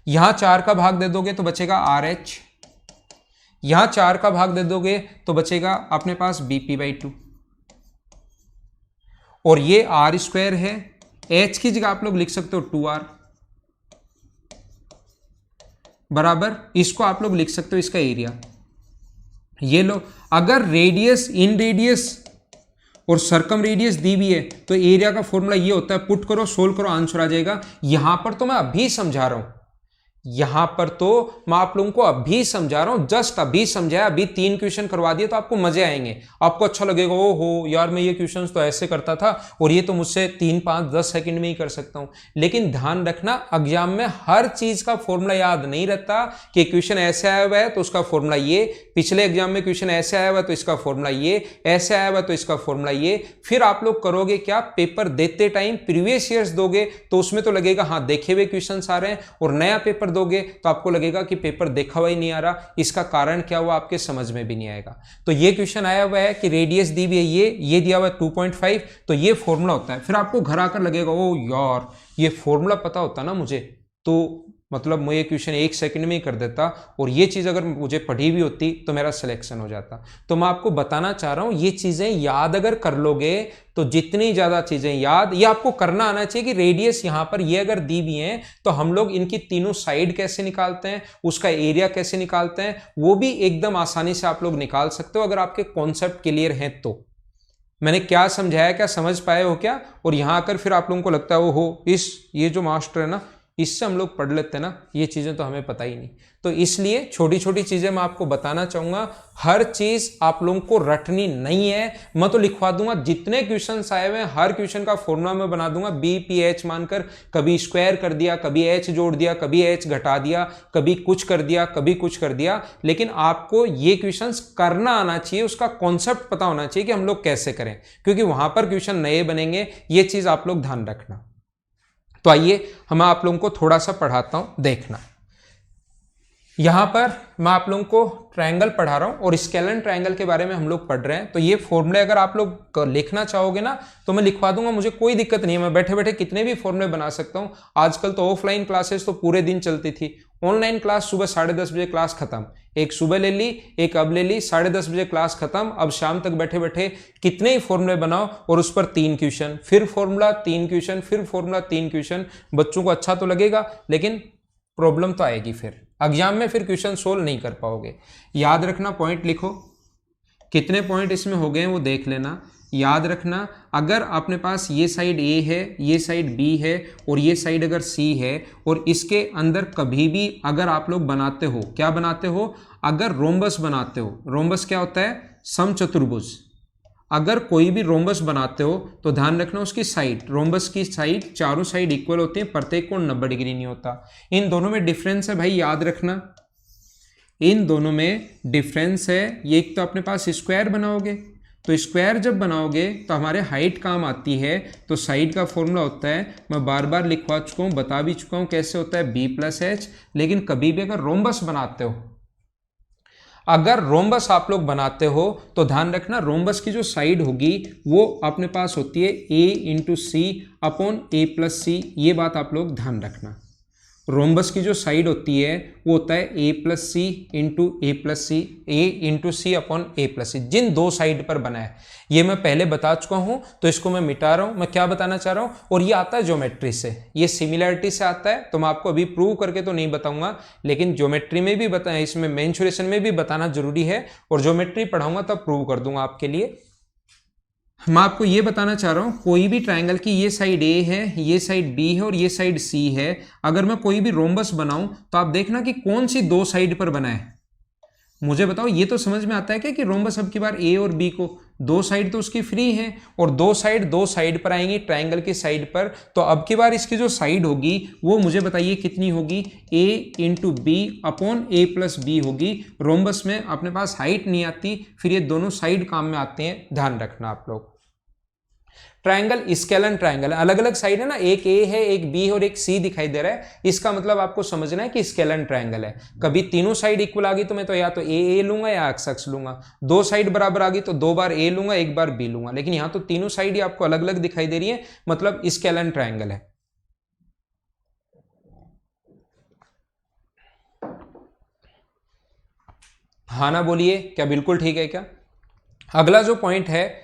यहां 4 का भाग दे दोगे तो बचेगा आर एच, यहां 4 का भाग दे दोगे तो बचेगा अपने पास bp बाई 2, और ये आर स्क्वायर है h की जगह आप लोग लिख सकते हो 2r बराबर, इसको आप लोग लिख सकते हो इसका एरिया। ये लो, अगर रेडियस, इन रेडियस और सर्कम रेडियस दी भी है तो एरिया का फॉर्मूला ये होता है, पुट करो, सोल्व करो, आंसर आ जाएगा। यहां पर तो मैं अभी समझा रहा हूं, यहां पर तो मैं आप लोगों को अभी समझा रहा हूं, जस्ट अभी समझाया, अभी 3 क्वेश्चन करवा दिए तो आपको मजे आएंगे, आपको अच्छा लगेगा, ओ हो यार मैं ये क्वेश्चंस तो ऐसे करता था और ये तो मुझसे 3, 5, 10 सेकंड में ही कर सकता हूं। लेकिन ध्यान रखना, एग्जाम में हर चीज का फॉर्मूला याद नहीं रहता कि क्वेश्चन ऐसे आया हुआ है तो उसका फॉर्मूला ये, पिछले एग्जाम में क्वेश्चन ऐसे आया हुआ है तो इसका फॉर्मूला ये, ऐसे आया हुआ तो इसका फॉर्मूला ये। फिर आप लोग करोगे क्या, पेपर देते टाइम प्रीवियस ईयर्स दोगे तो उसमें तो लगेगा हाँ देखे हुए क्वेश्चन आ रहे हैं, और नया पेपर दोगे तो आपको लगेगा कि पेपर देखा हुआ ही नहीं आ रहा, इसका कारण क्या हुआ आपके समझ में भी नहीं आएगा। तो ये क्वेश्चन आया हुआ है कि रेडियस दी हुई है ये दिया हुआ है 2.5, तो ये फॉर्मूला होता है। फिर आपको घर आकर लगेगा ओ यार ये फॉर्मूला पता होता ना मुझे तो मतलब मैं ये क्वेश्चन 1 सेकंड में ही कर देता, और ये चीज़ अगर मुझे पढ़ी भी होती तो मेरा सिलेक्शन हो जाता। तो मैं आपको बताना चाह रहा हूँ, ये चीज़ें याद अगर कर लोगे तो जितनी ज़्यादा चीज़ें याद, ये आपको करना आना चाहिए कि रेडियस यहाँ पर ये अगर दी हुई हैं तो हम लोग इनकी तीनों साइड कैसे निकालते हैं, उसका एरिया कैसे निकालते हैं, वो भी एकदम आसानी से आप लोग निकाल सकते हो अगर आपके कॉन्सेप्ट क्लियर हैं तो। मैंने क्या समझाया, क्या समझ पाए हो क्या? और यहाँ आकर फिर आप लोगों को लगता है वो हो ये जो मास्टर है ना इससे हम लोग पढ़ लेते हैं ना, ये चीज़ें तो हमें पता ही नहीं। तो इसलिए छोटी छोटी चीज़ें मैं आपको बताना चाहूँगा, हर चीज़ आप लोगों को रटनी नहीं है। मैं तो लिखवा दूंगा जितने क्वेश्चंस आए हुए हैं, हर क्वेश्चन का फॉर्मूला मैं बना दूंगा, BPH मानकर, कभी स्क्वायर कर दिया, कभी h जोड़ दिया, कभी h घटा दिया, कभी कुछ कर दिया, कभी कुछ कर दिया। लेकिन आपको ये क्वेश्चंस करना आना चाहिए, उसका कॉन्सेप्ट पता होना चाहिए कि हम लोग कैसे करें, क्योंकि वहां पर क्वेश्चन नए बनेंगे, ये चीज़ आप लोग ध्यान रखना। तो आइए हम आप लोगों को थोड़ा सा पढ़ाता हूं, देखना। यहां पर मैं आप लोगों को ट्रायंगल पढ़ा रहा हूं और स्केलन ट्रायंगल के बारे में हम लोग पढ़ रहे हैं। तो ये फॉर्मूले अगर आप लोग लिखना चाहोगे ना तो मैं लिखवा दूंगा, मुझे कोई दिक्कत नहीं है, मैं बैठे बैठे कितने भी फॉर्मूले बना सकता हूं। आजकल तो ऑफलाइन क्लासेस तो पूरे दिन चलती थी, ऑनलाइन क्लास सुबह 10:30 बजे क्लास खत्म, एक सुबह ले ली, एक अब ले ली, 10:30 बजे क्लास खत्म। अब शाम तक बैठे बैठे कितने ही फॉर्मूले बनाओ और उस पर 3 क्वेश्चन, फिर फॉर्मूला 3 क्वेश्चन, फिर फॉर्मूला 3 क्वेश्चन। बच्चों को अच्छा तो लगेगा लेकिन प्रॉब्लम तो आएगी, फिर एग्जाम में फिर क्वेश्चन सोल्व नहीं कर पाओगे। याद रखना, पॉइंट लिखो, कितने पॉइंट इसमें हो गए वो देख लेना। याद रखना, अगर अपने पास ये साइड A है, ये साइड B है और ये साइड अगर C है, और इसके अंदर कभी भी अगर आप लोग बनाते हो, क्या बनाते हो, अगर रोम्बस बनाते हो, रोम्बस क्या होता है, समचतुर्भुज, अगर कोई भी रोम्बस बनाते हो तो ध्यान रखना उसकी साइड, रोम्बस की साइड चारों साइड इक्वल होती है, प्रत्येक कोण 90 डिग्री नहीं होता। इन दोनों में डिफरेंस है भाई, याद रखना, इन दोनों में डिफरेंस है। ये एक तो अपने पास स्क्वायर बनाओगे, तो स्क्वायर जब बनाओगे तो हमारे हाइट काम आती है, तो साइड का फॉर्मूला होता है, मैं बार बार लिखवा चुका हूँ, बता भी चुका हूँ कैसे होता है, B+H। लेकिन कभी भी अगर रोम्बस बनाते हो, अगर रोम्बस आप लोग बनाते हो तो ध्यान रखना रोम्बस की जो साइड होगी वो अपने पास होती है A/C/A+C, ये बात आप लोग ध्यान रखना। रोम्बस की जो साइड होती है वो होता है A+C/A+C, A/C/A+C, जिन दो साइड पर बना है। ये मैं पहले बता चुका हूं तो इसको मैं मिटा रहा हूं। मैं क्या बताना चाह रहा हूं, और ये आता है ज्योमेट्री से, ये सिमिलरिटी से आता है, तो मैं आपको अभी प्रूव करके तो नहीं बताऊंगा, लेकिन ज्योमेट्री में भी बताया, इसमें मेंसुरेशन में भी बताना जरूरी है, और ज्योमेट्री पढ़ाऊंगा तब प्रूव कर दूंगा आपके लिए। मैं आपको ये बताना चाह रहा हूं, कोई भी ट्रायंगल की ये साइड A है, ये साइड B है और ये साइड C है, अगर मैं कोई भी रोम्बस बनाऊं तो आप देखना कि कौन सी दो साइड पर बना है, मुझे बताओ। ये तो समझ में आता है क्या कि रोम्बस अब की बार A और B को दो साइड तो उसकी फ्री है, और दो साइड पर आएंगी ट्रायंगल की साइड पर, तो अब की बार इसकी जो साइड होगी वो मुझे बताइए कितनी होगी, A/B/A+B होगी। रोम्बस में अपने पास हाइट नहीं आती, फिर ये दोनों साइड काम में आते हैं, ध्यान रखना आप लोग। ट्रायंगल स्केलन ट्रायंगल, अलग अलग साइड है ना, एक A है, एक B है और एक C दिखाई दे रहा है, इसका मतलब आपको समझना है कि स्केलन ट्रायंगल है। कभी तीनों साइड इक्वल आ गई तो मैं तो या तो A लूंगा या x लूंगा, दो साइड बराबर आ गई तो 2 बार A लूंगा, 1 बार B लूंगा, लेकिन यहां तो तीनों साइड ही आपको अलग अलग दिखाई दे रही है, मतलब स्केलन ट्रायंगल है। हाँ ना बोलिए, क्या बिल्कुल ठीक है क्या? अगला जो पॉइंट है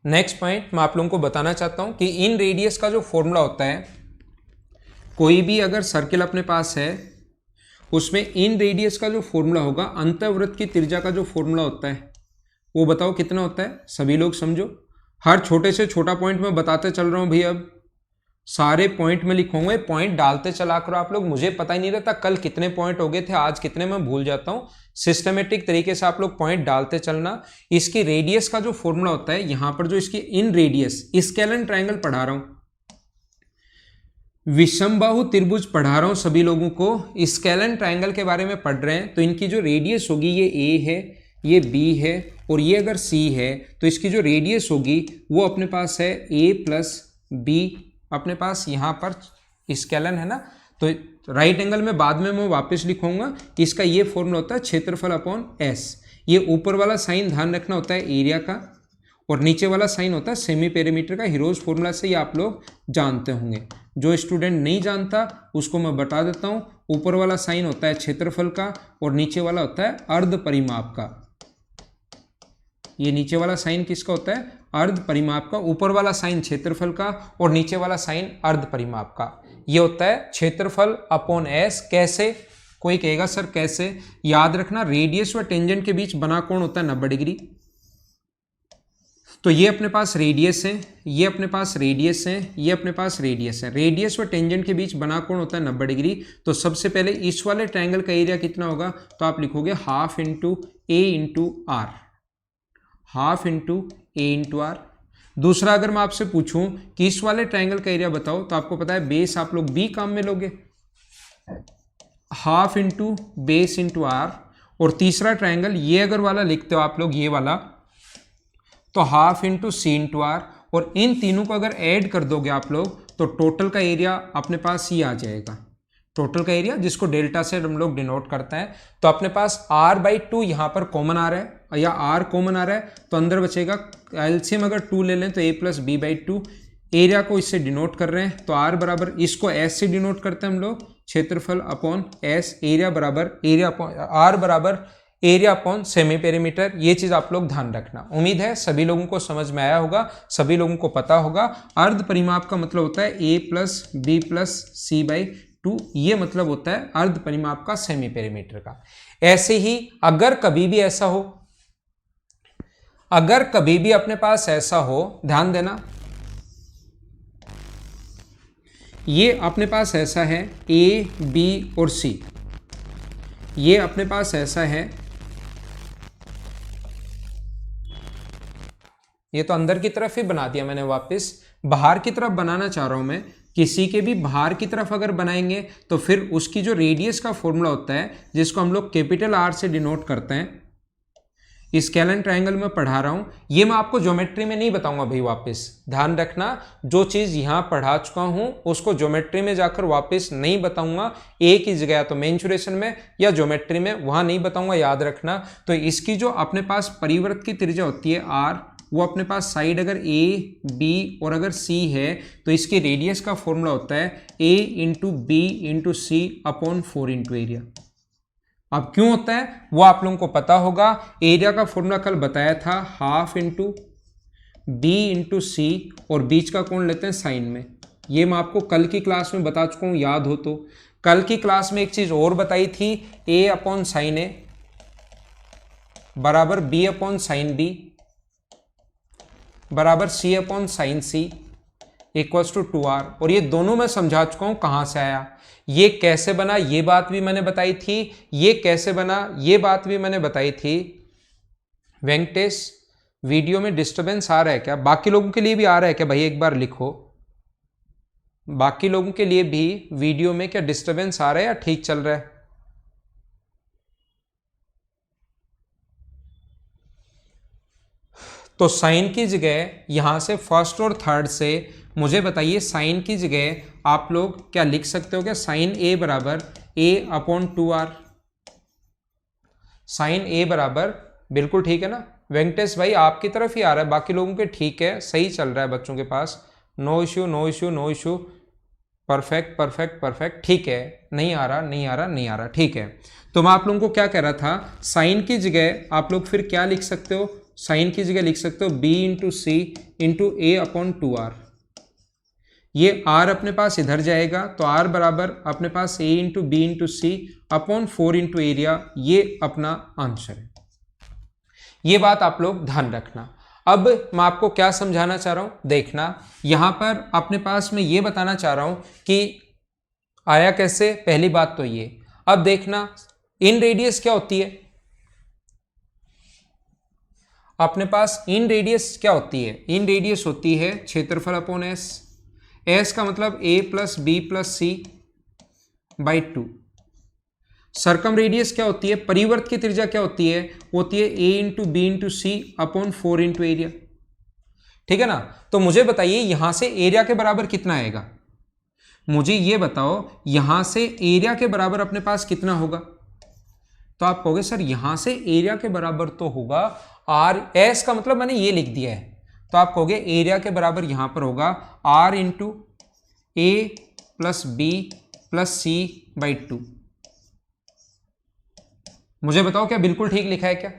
नेक्स्ट पॉइंट मैं आप लोगों को बताना चाहता हूं कि इन रेडियस का जो फॉर्मूला होता है, कोई भी अगर सर्किल अपने पास है उसमें इन रेडियस का जो फॉर्मूला होगा, अंतःवृत्त की त्रिज्या का जो फॉर्मूला होता है वो बताओ कितना होता है। सभी लोग समझो, हर छोटे से छोटा पॉइंट मैं बताते चल रहा हूं भाई। अब सारे पॉइंट में लिखूंगा, पॉइंट डालते चला करो आप लोग। मुझे पता ही नहीं रहता कल कितने पॉइंट हो गए थे, आज कितने मैं भूल जाता हूं। सिस्टमेटिक तरीके से आप लोग पॉइंट डालते चलना। इसकी रेडियस का जो फॉर्मूला होता है, यहां पर जो इसकी इन रेडियस स्केलन ट्रायंगल पढ़ा रहा हूं, विषमबाहु त्रिभुज पढ़ा रहा हूं सभी लोगों को, स्केलन ट्रायंगल के बारे में पढ़ रहे हैं। तो इनकी जो रेडियस होगी, ये ए है, ये बी है और ये अगर सी है, तो इसकी जो रेडियस होगी वो अपने पास है ए प्लस बी। अपने पास यहाँ पर स्केलन है ना, तो राइट एंगल में बाद में मैं वापस लिखूंगा। इसका ये फॉर्मूला होता है क्षेत्रफल अपॉन एस। ये ऊपर वाला साइन ध्यान रखना होता है एरिया का, और नीचे वाला साइन होता है सेमी पेरीमीटर का। हीरोज फॉर्मूला से ये आप लोग जानते होंगे। जो स्टूडेंट नहीं जानता उसको मैं बता देता हूँ। ऊपर वाला साइन होता है क्षेत्रफल का और नीचे वाला होता है अर्ध परिमाप का। ये नीचे वाला साइन किसका होता है? अर्ध परिमाप का। ऊपर वाला साइन क्षेत्रफल का और नीचे वाला साइन अर्ध परिमाप का। ये होता है क्षेत्रफल अपॉन एस। कैसे? कोई कहेगा सर कैसे? याद रखना, रेडियस व टेंजेंट के बीच बना कोण होता है 90 डिग्री। तो ये अपने पास रेडियस है, ये अपने पास रेडियस है, ये अपने पास रेडियस है। रेडियस व टेंजेंट के बीच बना कोण होता है 90 डिग्री। तो सबसे पहले इस वाले ट्रायंगल का एरिया कितना होगा? तो आप लिखोगे half into a into r, half into a into r. दूसरा अगर मैं आपसे पूछूं कि इस वाले ट्रायंगल का एरिया बताओ, तो आपको पता है बेस आप लोग बी काम में लोगे, half into base into r. और तीसरा ट्रायंगल ये अगर वाला लिखते हो आप लोग, ये वाला, तो half into c into r. और इन तीनों को अगर ऐड कर दोगे आप लोग तो टोटल का एरिया अपने पास ही आ जाएगा। टोटल का एरिया जिसको डेल्टा से हम लोग डिनोट करते हैं। तो अपने पास r/2 यहाँ पर कॉमन आ रहा है या r कॉमन आ रहा है, तो अंदर बचेगा एलसीएम अगर 2 ले लें तो a प्लस b/2। एरिया को इससे डिनोट कर रहे हैं तो r बराबर, इसको s से डिनोट करते हैं हम लोग, क्षेत्रफल अपॉन s। एरिया बराबर एरिया अपॉन r बराबर एरिया अपॉन सेमी पेरीमीटर। ये चीज आप लोग ध्यान रखना। उम्मीद है सभी लोगों को समझ में आया होगा, सभी लोगों को पता होगा। अर्ध परिमाप का मतलब होता है a plus B plus c/2। ये मतलब होता है अर्ध परिमाप का सेमी पेरीमीटर का। ऐसे ही अगर कभी भी ऐसा हो, अगर कभी भी अपने पास ऐसा हो, ध्यान देना, ये अपने पास ऐसा है ए बी और सी, ये अपने पास ऐसा है, ये तो अंदर की तरफ ही बना दिया मैंने, वापस बाहर की तरफ बनाना चाह रहा हूं मैं। किसी के भी बाहर की तरफ अगर बनाएंगे तो फिर उसकी जो रेडियस का फॉर्मूला होता है, जिसको हम लोग कैपिटल आर से डिनोट करते हैं, स्केलन ट्रायंगल में पढ़ा रहा हूं। ये मैं आपको ज्योमेट्री में नहीं बताऊंगा भाई, वापस ध्यान रखना। जो चीज यहां पढ़ा चुका हूं उसको ज्योमेट्री में जाकर वापस नहीं बताऊंगा। एक ही जगह, तो मेंसुरेशन में या ज्योमेट्री में, वहां नहीं बताऊंगा, याद रखना। तो इसकी जो अपने पास परिवृत्त की त्रिज्या होती है आर, वो अपने पास साइड अगर ए बी और अगर सी है तो इसकी रेडियस का फॉर्मूला होता है ए इंटू बी इंटू सी अपॉन 4 इंटू एरिया। अब क्यों होता है वो आप लोगों को पता होगा। एरिया का फॉर्मूला कल बताया था, हाफ इंटू बी इंटू सी, और बीच का कोण लेते हैं साइन में। ये मैं आपको कल की क्लास में बता चुका हूं, याद हो तो। कल की क्लास में एक चीज और बताई थी, ए अपॉन साइन ए बराबर बी अपॉन साइन बी बराबर C upon sine C equals to 2r। और ये दोनों मैं समझा चुका हूं कहां से आया, ये कैसे बना, ये बात भी मैंने बताई थी। ये कैसे बना, ये बात भी मैंने बताई थी। वेंकटेश, वीडियो में डिस्टरबेंस आ रहा है क्या? बाकी लोगों के लिए भी आ रहा है क्या भाई? एक बार लिखो, बाकी लोगों के लिए भी वीडियो में क्या डिस्टरबेंस आ रहा है या ठीक चल रहा है? तो साइन की जगह यहां से फर्स्ट और थर्ड से मुझे बताइए, साइन की जगह आप लोग क्या लिख सकते हो क्या? साइन ए बराबर ए अपॉन 2r। साइन ए बराबर, बिल्कुल ठीक है ना वेंकटेश भाई? आपकी तरफ ही आ रहा है, बाकी लोगों के ठीक है, सही चल रहा है बच्चों के पास। No issue, no issue, no issue, perfect perfect perfect, ठीक है। नहीं आ रहा, नहीं आ रहा, नहीं आ रहा, ठीक है। तो मैं आप लोगों को क्या कह रहा था, साइन की जगह आप लोग फिर क्या लिख सकते हो? साइन की जगह लिख सकते हो b इंटू सी इंटू ए अपॉन 2r। ये r अपने पास इधर जाएगा तो r बराबर अपने पास a into B into C upon 4 into area, ये अपना आंसर है। ये बात आप लोग ध्यान रखना। अब मैं आपको क्या समझाना चाह रहा हूं, देखना यहां पर अपने पास मैं ये बताना चाह रहा हूं कि आया कैसे। पहली बात तो ये, अब देखना इन रेडियस क्या होती है, अपने पास इन रेडियस क्या होती है, इन रेडियस होती है क्षेत्रफल अपॉन एस। एस का मतलब a plus B plus C by 2। Circumradius क्या होती है, परिवर्त की त्रिज्या क्या होती है, होती है a into B into C upon 4 into area. ठीक है ना। तो मुझे बताइए यहां से एरिया के बराबर कितना आएगा, मुझे ये बताओ यहां से एरिया के बराबर अपने पास कितना होगा। तो आप कहोगे सर यहां से एरिया के बराबर तो होगा आर, एस का मतलब मैंने ये लिख दिया है, तो आप कहोगे एरिया के बराबर यहां पर होगा r into A plus B plus C by 2। मुझे बताओ क्या बिल्कुल ठीक लिखा है क्या?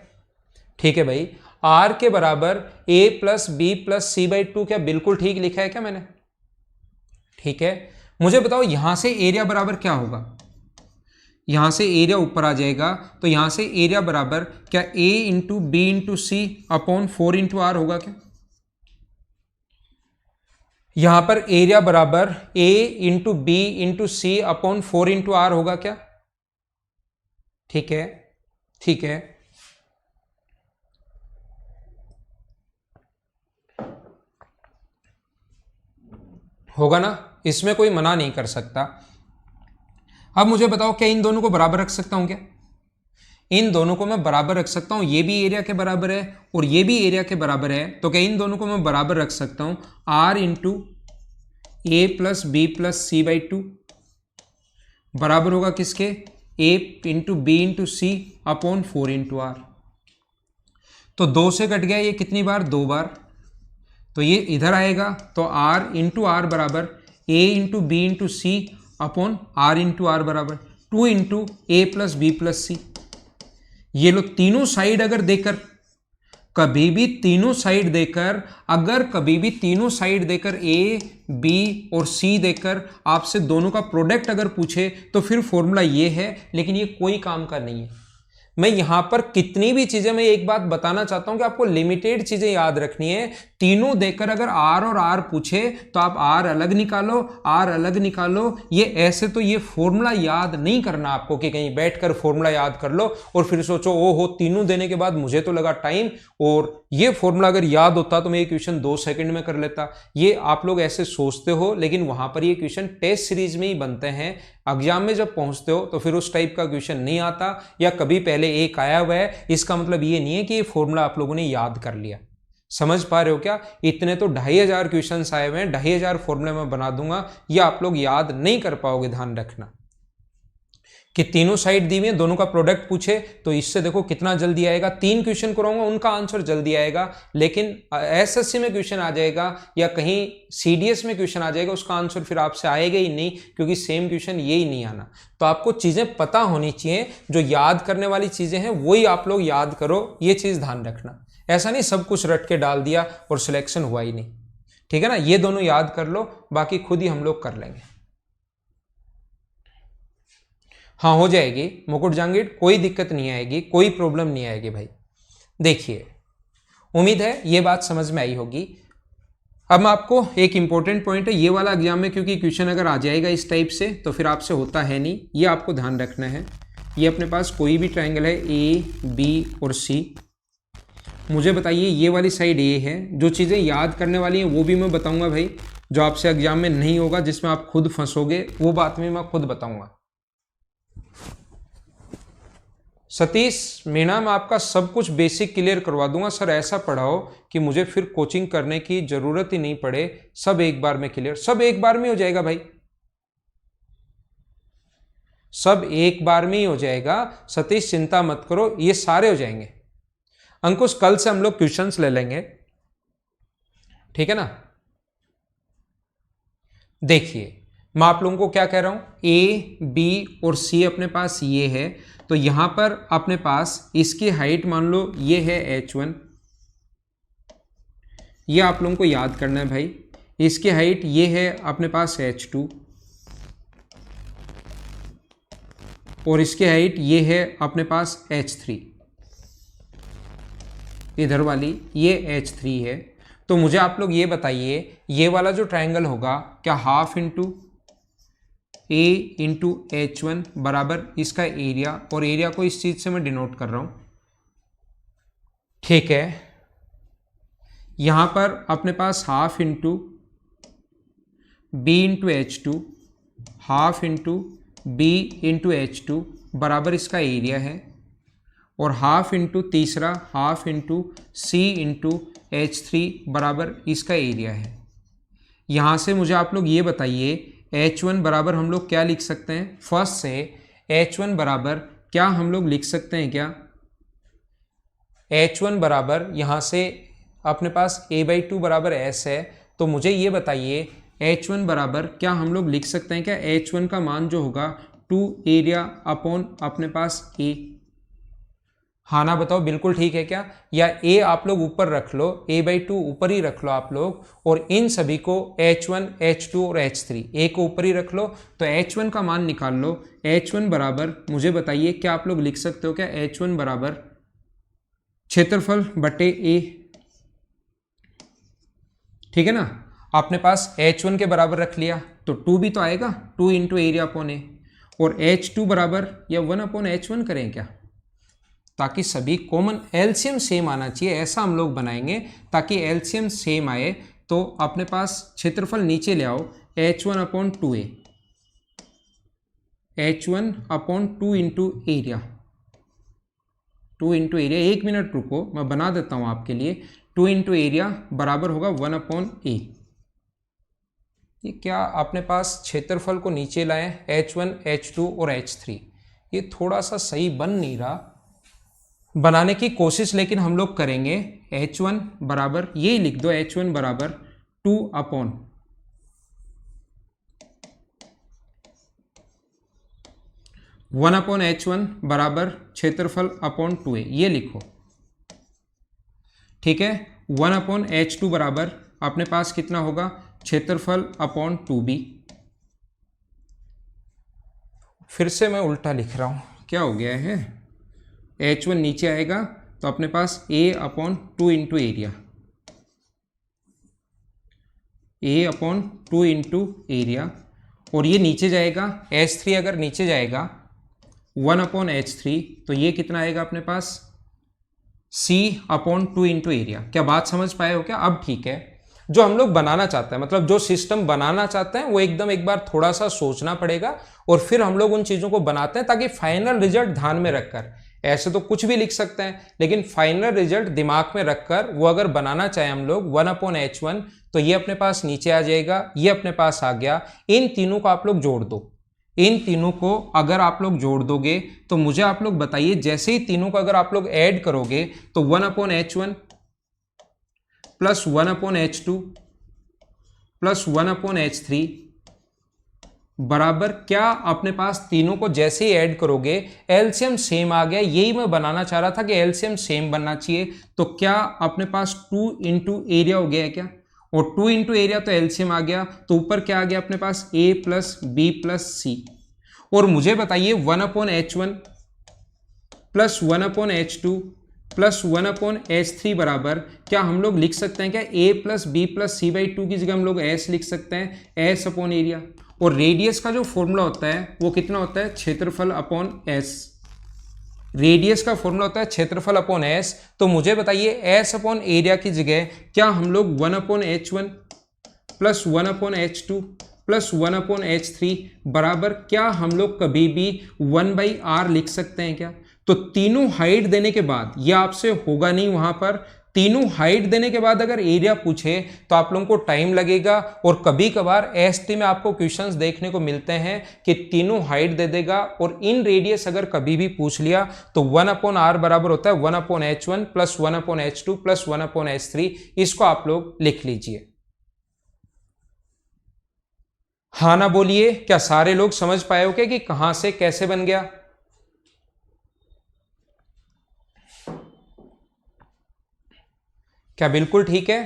ठीक है भाई, आर के बराबर A plus B plus C by 2 क्या बिल्कुल ठीक लिखा है क्या मैंने? ठीक है। मुझे बताओ यहां से एरिया बराबर क्या होगा, यहां से एरिया ऊपर आ जाएगा तो यहां से एरिया बराबर क्या a into B into C upon 4 into r होगा क्या? यहां पर एरिया बराबर a into B into C upon 4 into r होगा क्या? ठीक है, ठीक है। होगा ना, इसमें कोई मना नहीं कर सकता। अब मुझे बताओ क्या इन दोनों को बराबर रख सकता हूं क्या? इन दोनों को मैं बराबर रख सकता हूं, ये भी एरिया के बराबर है और ये भी एरिया के बराबर है, तो क्या इन दोनों को मैं बराबर रख सकता हूं R into A plus B plus C by 2 बराबर होगा किसके, A into B into C upon 4 into R. तो 2 से कट गया ये कितनी बार, 2 बार, तो ये इधर आएगा तो आर इंटू आर बराबर A into B into C upon R into are बराबर 2 इंटू ए प्लस बी प्लस सी। ये लो तीनों साइड अगर देकर, कभी भी तीनों साइड देकर, अगर कभी भी तीनों साइड देकर ए बी और सी देकर आपसे दोनों का प्रोडक्ट अगर पूछे तो फिर फॉर्मूला ये है, लेकिन ये कोई काम का नहीं है। मैं यहां पर कितनी भी चीजें, मैं एक बात बताना चाहता हूं कि आपको लिमिटेड चीजें याद रखनी है। तीनों देकर अगर आर और आर पूछे तो आप आर अलग निकालो, आर अलग निकालो। ये ऐसे तो ये फॉर्मूला याद नहीं करना आपको कि कहीं बैठकर फॉर्मूला याद कर लो और फिर सोचो ओ हो तीनों देने के बाद मुझे तो लगा टाइम, और ये फॉर्मूला अगर याद होता तो मैं ये क्वेश्चन 2 सेकंड में कर लेता। ये आप लोग ऐसे सोचते हो, लेकिन वहां पर ये क्वेश्चन टेस्ट सीरीज में ही बनते हैं। एग्जाम में जब पहुंचते हो तो फिर उस टाइप का क्वेश्चन नहीं आता, या कभी पहले एक आया हुआ है। इसका मतलब ये नहीं है कि ये फॉर्मूला आप लोगों ने याद कर लिया। समझ पा रहे हो क्या? इतने तो 2500 क्वेश्चंस आए हुए हैं, 2500 फॉर्मूले में बना दूंगा, ये आप लोग याद नहीं कर पाओगे। ध्यान रखना कि तीनों साइड दी हुई है, दोनों का प्रोडक्ट पूछे तो इससे देखो कितना जल्दी आएगा। 3 क्वेश्चन कराऊंगा उनका आंसर जल्दी आएगा, लेकिन एसएससी में क्वेश्चन आ जाएगा या कहीं सीडीएस में क्वेश्चन आ जाएगा, उसका आंसर फिर आपसे आएगा ही नहीं, क्योंकि सेम क्वेश्चन यही नहीं आना। तो आपको चीजें पता होनी चाहिए, जो याद करने वाली चीजें हैं वही आप लोग याद करो, ये चीज ध्यान रखना। ऐसा नहीं सब कुछ रट के डाल दिया और सिलेक्शन हुआ ही नहीं। ठीक है ना, ये दोनों याद कर लो, बाकी खुद ही हम लोग कर लेंगे। हाँ हो जाएगी मुकुट जहांगीर, कोई दिक्कत नहीं आएगी, कोई प्रॉब्लम नहीं आएगी भाई। देखिए उम्मीद है ये बात समझ में आई होगी। अब मैं आपको एक इंपॉर्टेंट पॉइंट है, ये वाला एग्जाम में क्योंकि क्वेश्चन अगर आ जाएगा इस टाइप से तो फिर आपसे होता है नहीं, ये आपको ध्यान रखना है। ये अपने पास कोई भी ट्रायंगल है ए बी और सी, मुझे बताइए ये वाली साइड ए है। जो चीज़ें याद करने वाली हैं वो भी मैं बताऊंगा भाई, जो आपसे एग्जाम में नहीं होगा, जिसमें आप खुद फंसोगे, वो बात भी मैं खुद बताऊंगा। सतीश मीणा, मैं आपका सब कुछ बेसिक क्लियर करवा दूंगा। सर ऐसा पढ़ाओ कि मुझे फिर कोचिंग करने की जरूरत ही नहीं पड़े, सब एक बार में क्लियर, सब एक बार में हो जाएगा भाई, सब एक बार में ही हो जाएगा। सतीश चिंता मत करो, ये सारे हो जाएंगे। अंकुश कल से हम लोग क्वेश्चंस ले लेंगे, ठीक है ना। देखिए मैं आप लोगों को क्या कह रहा हूं, ए बी और सी अपने पास ये है, तो यहां पर अपने पास इसकी हाइट मान लो ये है h1, ये आप लोगों को याद करना है भाई। इसकी हाइट ये है अपने पास H2 और इसकी हाइट ये है अपने पास H3, इधर वाली ये H3 है। तो मुझे आप लोग ये बताइए, ये वाला जो ट्रायंगल होगा क्या half into A into H1 बराबर इसका एरिया, और एरिया को इस चीज से मैं डिनोट कर रहा हूं, ठीक है। यहां पर अपने पास half into B into H2, half into B into H2 बराबर इसका एरिया है, और हाफ इंटू तीसरा half into C into H3 बराबर इसका एरिया है। यहाँ से मुझे आप लोग ये बताइए H1 बराबर हम लोग क्या लिख सकते हैं। फर्स्ट से H1 बराबर क्या हम लोग लिख सकते हैं क्या, H1 बराबर यहाँ से अपने पास A/2 बराबर S है। तो मुझे ये बताइए H1 बराबर क्या हम लोग लिख सकते हैं क्या, H1 का मान जो होगा 2 एरिया अपॉन अपने पास A। हाँ ना बताओ, बिल्कुल ठीक है क्या, या A आप लोग ऊपर रख लो, A/2 ऊपर ही रख लो आप लोग, और इन सभी को H1, H2 और H3 A को ऊपर ही रख लो। तो H1 का मान निकाल लो। H1 बराबर मुझे बताइए क्या आप लोग लिख सकते हो क्या, H1 बराबर क्षेत्रफल बटे A, ठीक है ना। आपने पास H1 के बराबर रख लिया तो 2 भी तो आएगा, 2 इंटू एरिया अपॉन A, और H2 बराबर या 1 अपॉन H1 करें क्या, ताकि सभी कॉमन एलसीएम सेम आना चाहिए, ऐसा हम लोग बनाएंगे ताकि एलसीएम सेम आए। तो अपने पास क्षेत्रफल नीचे ले आओ, H1 upon 2A, H1 upon 2 into area, 2 into area, 1 minute रुको मैं बना देता हूं आपके लिए। 2 इंटू एरिया बराबर होगा 1 अपॉन A। ये क्या अपने पास क्षेत्रफल को नीचे लाएं, H1, H2 और H3, ये थोड़ा सा सही बन नहीं रहा, बनाने की कोशिश लेकिन हम लोग करेंगे। H1 बराबर ये लिख दो, H1 बराबर 2 अपॉन 1 अपॉन H1 बराबर क्षेत्रफल अपॉन 2A, ये लिखो, ठीक है। 1 अपॉन H2 बराबर अपने पास कितना होगा, क्षेत्रफल अपॉन 2B। फिर से मैं उल्टा लिख रहा हूं, क्या हो गया है, H1 नीचे आएगा तो अपने पास A upon 2 into area, A upon 2 into area, और ये नीचे जाएगा H3, अगर नीचे जाएगा 1 अपॉन H3 तो ये कितना आएगा अपने पास C अपॉन 2 इंटू एरिया। क्या बात समझ पाए हो क्या, अब ठीक है। जो हम लोग बनाना चाहते हैं, मतलब जो सिस्टम बनाना चाहते हैं वो एकदम एक बार थोड़ा सा सोचना पड़ेगा, और फिर हम लोग उन चीजों को बनाते हैं ताकि फाइनल रिजल्ट ध्यान में रखकर, ऐसे तो कुछ भी लिख सकते हैं लेकिन फाइनल रिजल्ट दिमाग में रखकर वो अगर बनाना चाहे हम लोग 1 अपॉन H1 तो ये अपने पास नीचे आ जाएगा, ये अपने पास आ गया। इन तीनों को आप लोग जोड़ दो, इन तीनों को अगर आप लोग जोड़ दोगे तो मुझे आप लोग बताइए, जैसे ही तीनों को अगर आप लोग ऐड करोगे तो 1 upon H1 plus 1 upon H2 plus 1 upon H3 बराबर क्या, अपने पास तीनों को जैसे ही ऐड करोगे एलसीएम सेम आ गया। यही मैं बनाना चाह रहा था कि एलसीएम सेम बनना चाहिए। तो क्या अपने पास 2 इंटू एरिया हो गया है क्या, और 2 इंटू एरिया तो एलसीएम आ गया, तो ऊपर क्या आ गया अपने पास A plus B plus C। और मुझे बताइए 1 upon H1 plus 1 upon H2 plus 1 upon H3 बराबर क्या हम लोग लिख सकते हैं क्या, A plus B plus C/2 की जगह हम लोग S लिख सकते हैं, S अपॉन एरिया। और रेडियस का जो फॉर्मूला होता है वो कितना होता है, क्षेत्रफल अपॉन S। रेडियस का फॉर्मूला होता है क्षेत्रफल अपॉन S। तो मुझे बताइए S अपॉन एरिया की जगह क्या हम लोग 1 upon H1 plus 1 upon H2 plus 1 upon H3 बराबर क्या हम लोग कभी भी 1/r लिख सकते हैं क्या। तो तीनों हाइट देने के बाद, ये आपसे होगा नहीं वहां पर, तीनों हाइट देने के बाद अगर एरिया पूछे तो आप लोगों को टाइम लगेगा। और कभी कभार एसटी में आपको क्वेश्चंस देखने को मिलते हैं कि तीनों हाइट दे देगा, और इन रेडियस अगर कभी भी पूछ लिया तो 1 अपॉन आर बराबर होता है 1 upon H1 plus 1 upon H2 plus 1 upon H3। इसको आप लोग लिख लीजिए। हाँ ना बोलिए, क्या सारे लोग समझ पाए हो क्या कि कहां से कैसे बन गया। क्या बिल्कुल ठीक है।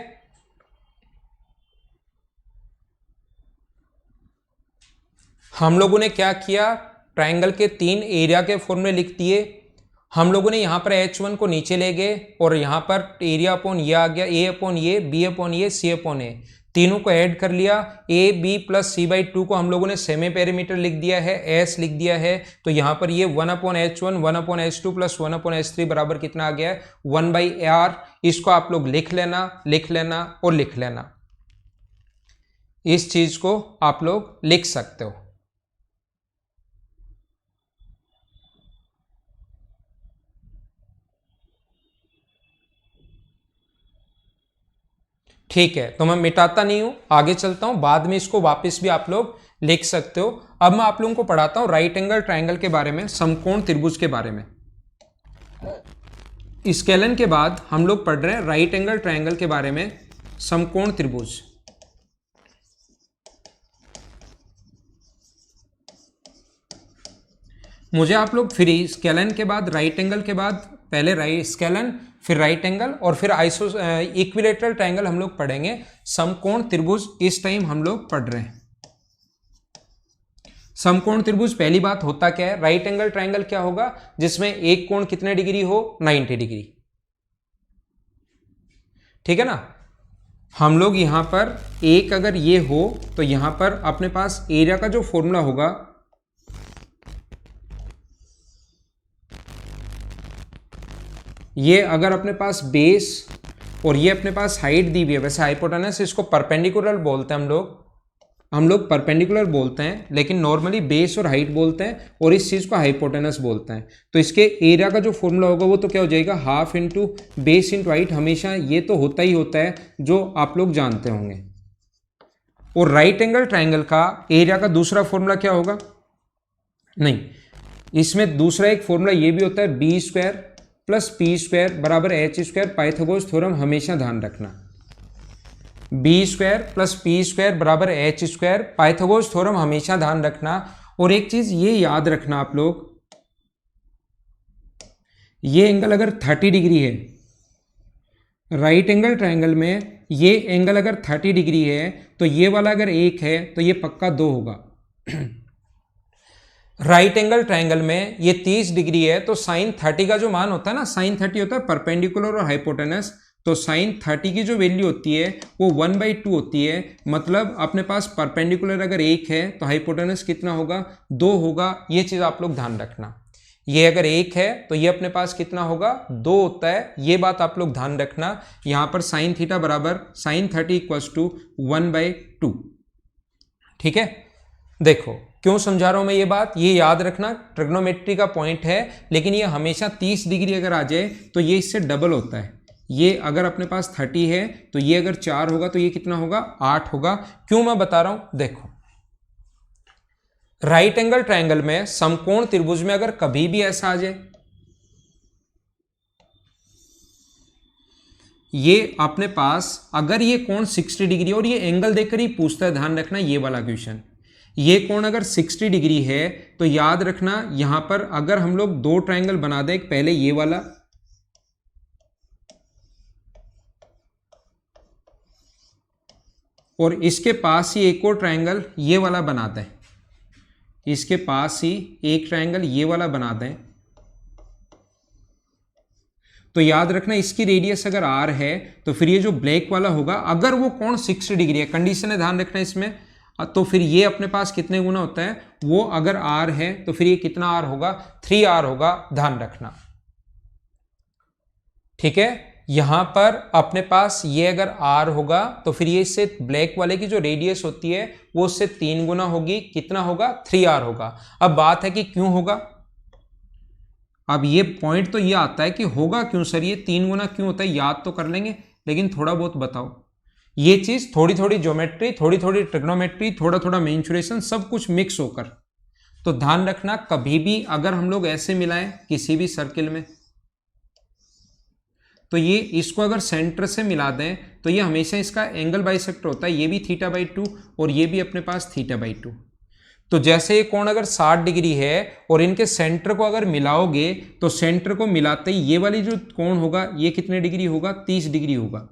हम लोगों ने क्या किया, ट्रायंगल के 3 एरिया के फॉर्मूले लिख दिए। हम लोगों ने यहाँ पर H1 को नीचे ले गए और यहाँ पर एरिया अपॉन ये आ गया, A अपॉन ये, B अपॉन ये, C अपॉन ए, तीनों को ऐड कर लिया। A B प्लस C/2 को हम लोगों ने सेमी पेरीमीटर लिख दिया है, S लिख दिया है। तो यहाँ पर ये 1/H1 1/H2 प्लस 1/H3 बराबर कितना आ गया है, 1/r। इसको आप लोग लिख लेना और लिख लेना। इस चीज को आप लोग लिख सकते हो। ठीक है, तो मैं मिटाता नहीं हूं, आगे चलता हूं, बाद में इसको वापस भी आप लोग लिख सकते हो। अब मैं आप लोगों को पढ़ाता हूं राइट एंगल ट्रायंगल के बारे में, समकोण त्रिभुज के बारे में। स्केलन के बाद हम लोग पढ़ रहे हैं राइट एंगल ट्रायंगल के बारे में, समकोण त्रिभुज। मुझे आप लोग फिर स्केलन के बाद राइट एंगल के बाद पहले राइट स्केलन फिर राइट एंगल और फिर इक्विलेटरल ट्रायंगल हम लोग पढ़ेंगे। समकोण त्रिभुज इस टाइम हम लोग पढ़ रहे हैं। समकोण त्रिभुज पहली बात होता क्या है, राइट एंगल ट्रायंगल क्या होगा, जिसमें एक कोण कितने डिग्री हो, 90 डिग्री। ठीक है ना। हम लोग यहां पर एक अगर ये हो तो यहां पर अपने पास एरिया का जो फॉर्मूला होगा, ये अगर अपने पास बेस और ये अपने पास हाइट दी हुई है, वैसे हाइपोटेनस इसको परपेंडिकुलर बोलते हैं हम लोग परपेंडिकुलर बोलते हैं, लेकिन नॉर्मली बेस और हाइट बोलते हैं और इस चीज को हाइपोटेनस बोलते हैं। तो इसके एरिया का जो फॉर्मूला होगा वो तो क्या हो जाएगा, half into base into height. हमेशा ये तो होता ही होता है जो आप लोग जानते होंगे। और राइट एंगल ट्रायंगल का एरिया का दूसरा फॉर्मूला क्या होगा, नहीं, इसमें दूसरा एक फॉर्मूला ये भी होता है, b square plus p square बराबर एच स्क्वायर। पाइथागोरस थ्योरम हमेशा ध्यान रखना, b square plus p square बराबर एच स्क्वायर। पाइथागोरस थ्योरम हमेशा ध्यान रखना। और एक चीज ये याद रखना आप लोग, ये एंगल अगर 30 डिग्री है, राइट एंगल ट्रायंगल में ये एंगल अगर 30 डिग्री है तो ये वाला अगर 1 है तो ये पक्का 2 होगा। राइट एंगल ट्रायंगल में ये 30 डिग्री है तो साइन 30 का जो मान होता है ना, साइन 30 होता है परपेंडिकुलर और हाइपोटेनस। तो साइन 30 की जो वैल्यू होती है वो 1/2 होती है। मतलब अपने पास परपेंडिकुलर अगर 1 है तो हाइपोटेनस कितना होगा, 2 होगा। ये चीज आप लोग ध्यान रखना। ये अगर 1 है तो ये अपने पास कितना होगा, 2 होता है। ये बात आप लोग ध्यान रखना। यहां पर साइन थीटा बराबर साइन 30 इक्वल्स टू 1/2। ठीक है, देखो क्यों समझा रहा हूं मैं ये बात, ये याद रखना, ट्रिग्नोमेट्री का पॉइंट है। लेकिन ये हमेशा 30 डिग्री अगर आ जाए तो ये इससे डबल होता है। ये अगर अपने पास 30 है तो ये अगर 4 होगा तो ये कितना होगा, 8 होगा। क्यों मैं बता रहा हूं, देखो राइट एंगल ट्रायंगल में समकोण त्रिभुज में अगर कभी भी ऐसा आ जाए, ये अपने पास अगर ये कोण 60 डिग्री और ये एंगल देखकर ही पूछता है, ध्यान रखना ये वाला क्वेश्चन, ये कोण अगर 60 डिग्री है तो याद रखना यहां पर अगर हम लोग 2 ट्रायंगल बना दें, एक पहले ये वाला और इसके पास ही एक और ट्रायंगल ये वाला बना दें, इसके पास ही एक ट्रायंगल ये वाला बना दें, तो याद रखना इसकी रेडियस अगर r है तो फिर ये जो ब्लैक वाला होगा, अगर वो कोण 60 डिग्री है, कंडीशन है ध्यान रखना इसमें, तो फिर ये अपने पास कितने गुना होता है, वो अगर r है तो फिर ये कितना r होगा, 3r होगा, ध्यान रखना। ठीक है, यहां पर अपने पास ये अगर r होगा तो फिर ये इससे ब्लैक वाले की जो रेडियस होती है वो उससे 3 गुना होगी, कितना होगा, 3r होगा। अब बात है कि क्यों होगा, अब ये पॉइंट तो ये आता है कि होगा क्यों सर, ये 3 गुना क्यों होता है, याद तो कर लेंगे लेकिन थोड़ा बहुत बताओ। ये चीज थोड़ी थोड़ी ज्योमेट्री, थोड़ी थोड़ी ट्रिग्नोमेट्री, थोड़ा थोड़ा मेंसुरेशन, सब कुछ मिक्स होकर। तो ध्यान रखना कभी भी अगर हम लोग ऐसे मिलाएं किसी भी सर्किल में तो ये इसको अगर सेंटर से मिला दें तो ये हमेशा इसका एंगल बाइसेक्टर होता है, ये भी θ/2 और ये भी अपने पास θ/2। तो जैसे ये कोण अगर 60 डिग्री है और इनके सेंटर को अगर मिलाओगे तो सेंटर को मिलाते ही ये वाली जो कोण होगा ये कितने डिग्री होगा, 30 डिग्री होगा,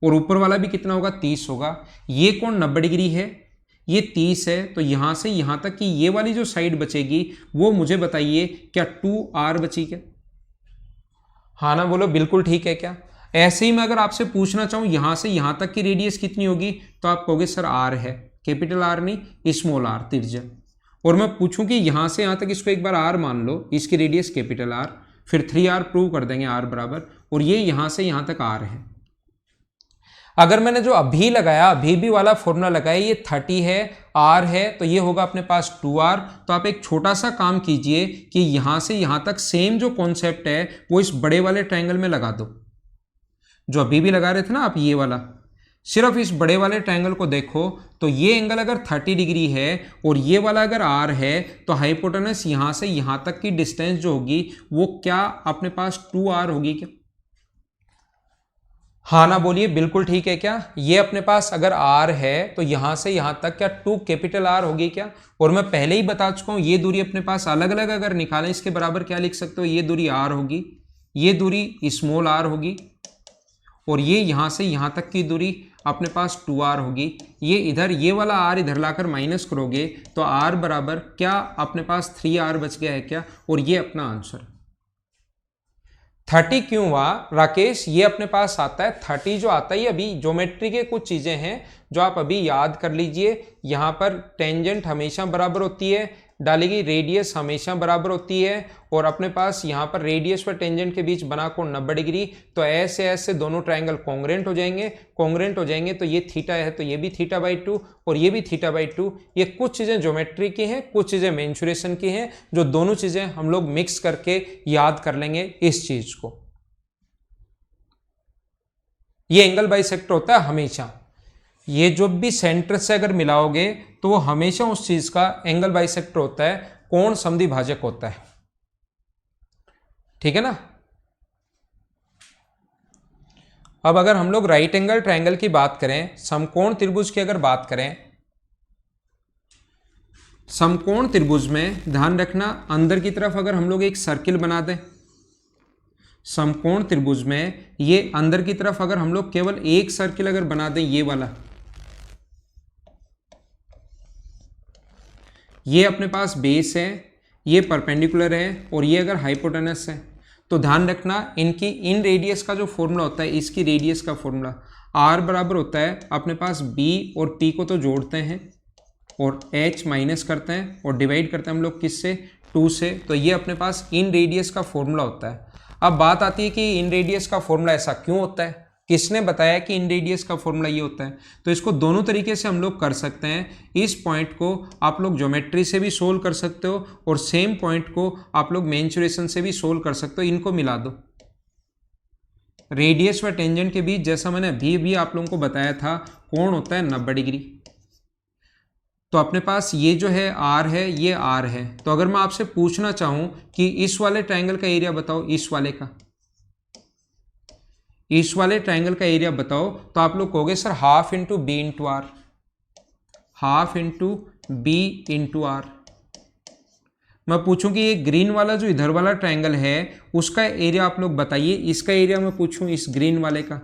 और ऊपर वाला भी कितना होगा, 30 होगा। ये कोण 90 डिग्री है, ये 30 है, तो यहां से यहां तक की ये वाली जो साइड बचेगी वो मुझे बताइए क्या 2r बची क्या? हाँ ना बोलो, बिल्कुल ठीक है क्या? ऐसे ही मैं अगर आपसे पूछना चाहूं यहां से यहां तक की रेडियस कितनी होगी, तो आप कहोगे सर r है, कैपिटल R नहीं स्मॉल r त्रिज्या। और मैं पूछूं कि यहां से यहां तक इसको एक बार r मान लो, इसकी रेडियस कैपिटल R, फिर 3r प्रूव कर देंगे r बराबर, और ये यहां से यहां तक r है। अगर मैंने जो अभी लगाया, अभी भी वाला फॉर्मूला लगाया, ये 30 है, r है, तो ये होगा अपने पास 2r। तो आप एक छोटा सा काम कीजिए कि यहां से यहां तक सेम जो कॉन्सेप्ट है वो इस बड़े वाले ट्रायंगल में लगा दो, जो अभी भी लगा रहे थे ना आप, ये वाला। सिर्फ इस बड़े वाले ट्रायंगल को देखो, तो ये एंगल अगर 30 डिग्री है और ये वाला अगर r है, तो हाइपोटेनस यहां से यहां तक की डिस्टेंस जो होगी वो क्या अपने पास 2r होगी क्या? हाँ ना बोलिए, बिल्कुल ठीक है क्या? ये अपने पास अगर r है तो यहां से यहां तक क्या 2 कैपिटल R होगी क्या? और मैं पहले ही बता चुका हूं, ये दूरी अपने पास अलग अलग अगर निकालें इसके बराबर क्या लिख सकते हो, ये दूरी r होगी, ये दूरी स्मॉल r होगी, और ये यहां से यहां तक की दूरी अपने पास 2r होगी। ये इधर ये वाला r इधर लाकर माइनस करोगे तो r बराबर क्या अपने पास 3r बच गया है क्या? और ये अपना आंसर। 30 क्यों हुआ राकेश? ये अपने पास आता है 30 जो आता है, अभी ज्योमेट्री के कुछ चीजें हैं जो आप अभी याद कर लीजिए। यहां पर टेंजेंट हमेशा बराबर होती है, डाली गई रेडियस हमेशा बराबर होती है, और अपने पास यहाँ पर रेडियस व टेंजेंट के बीच बना कोण 90 डिग्री। तो ऐसे ऐसे दोनों ट्रायंगल कॉन्ग्रेंट हो जाएंगे, कॉन्ग्रेंट हो जाएंगे तो ये थीटा है तो ये भी थीटा बाई 2 और ये भी थीटा बाई 2। ये कुछ चीजें ज्योमेट्री की हैं, कुछ चीजें मेंसुरेशन की हैं, जो दोनों चीजें हम लोग मिक्स करके याद कर लेंगे इस चीज को। ये एंगल बाइसेक्टर होता है हमेशा, ये जो भी सेंटर से अगर मिलाओगे तो वो हमेशा उस चीज का एंगल बाइसेक्टर होता है, कोण समद्विभाजक होता है, ठीक है ना। अब अगर हम लोग राइट एंगल ट्रायंगल की बात करें, समकोण त्रिभुज की अगर बात करें, समकोण त्रिभुज में ध्यान रखना अंदर की तरफ अगर हम लोग एक सर्किल बना दें, समकोण त्रिभुज में ये अंदर की तरफ अगर हम लोग केवल एक सर्किल अगर बना दें, ये वाला, ये अपने पास बेस है, ये परपेंडिकुलर है, और ये अगर हाइपोटेनस है, तो ध्यान रखना इनकी इन रेडियस का जो फॉर्मूला होता है, इसकी रेडियस का फॉर्मूला r बराबर होता है अपने पास b और p को तो जोड़ते हैं और h माइनस करते हैं और डिवाइड करते हैं हम लोग किससे, 2 से। तो ये अपने पास इन रेडियस का फॉर्मूला होता है। अब बात आती है कि इन रेडियस का फॉर्मूला ऐसा क्यों होता है, किसने बताया कि इन रेडियस का फॉर्मूला ये होता है? तो इसको दोनों तरीके से हम लोग कर सकते हैं। इस पॉइंट को आप लोग ज्योमेट्री से भी सोल्व कर सकते हो और सेम पॉइंट को आप लोग मेंसुरेशन से भी सोल्व कर सकते हो। इनको मिला दो, रेडियस व टेंजेंट के बीच जैसा मैंने अभी भी आप लोगों को बताया था कोण होता है 90 डिग्री। तो अपने पास ये जो है r है, ये r है। तो अगर मैं आपसे पूछना चाहूं कि इस वाले ट्रायंगल का एरिया बताओ, इस वाले ट्रायंगल का एरिया बताओ, तो आप लोग कहोगे sir half into B into r, half into B into r. मैं पूछूं कि ये ग्रीन वाला जो इधर वाला ट्रायंगल है उसका एरिया आप लोग बताइए, इसका एरिया मैं पूछूं इस ग्रीन वाले का,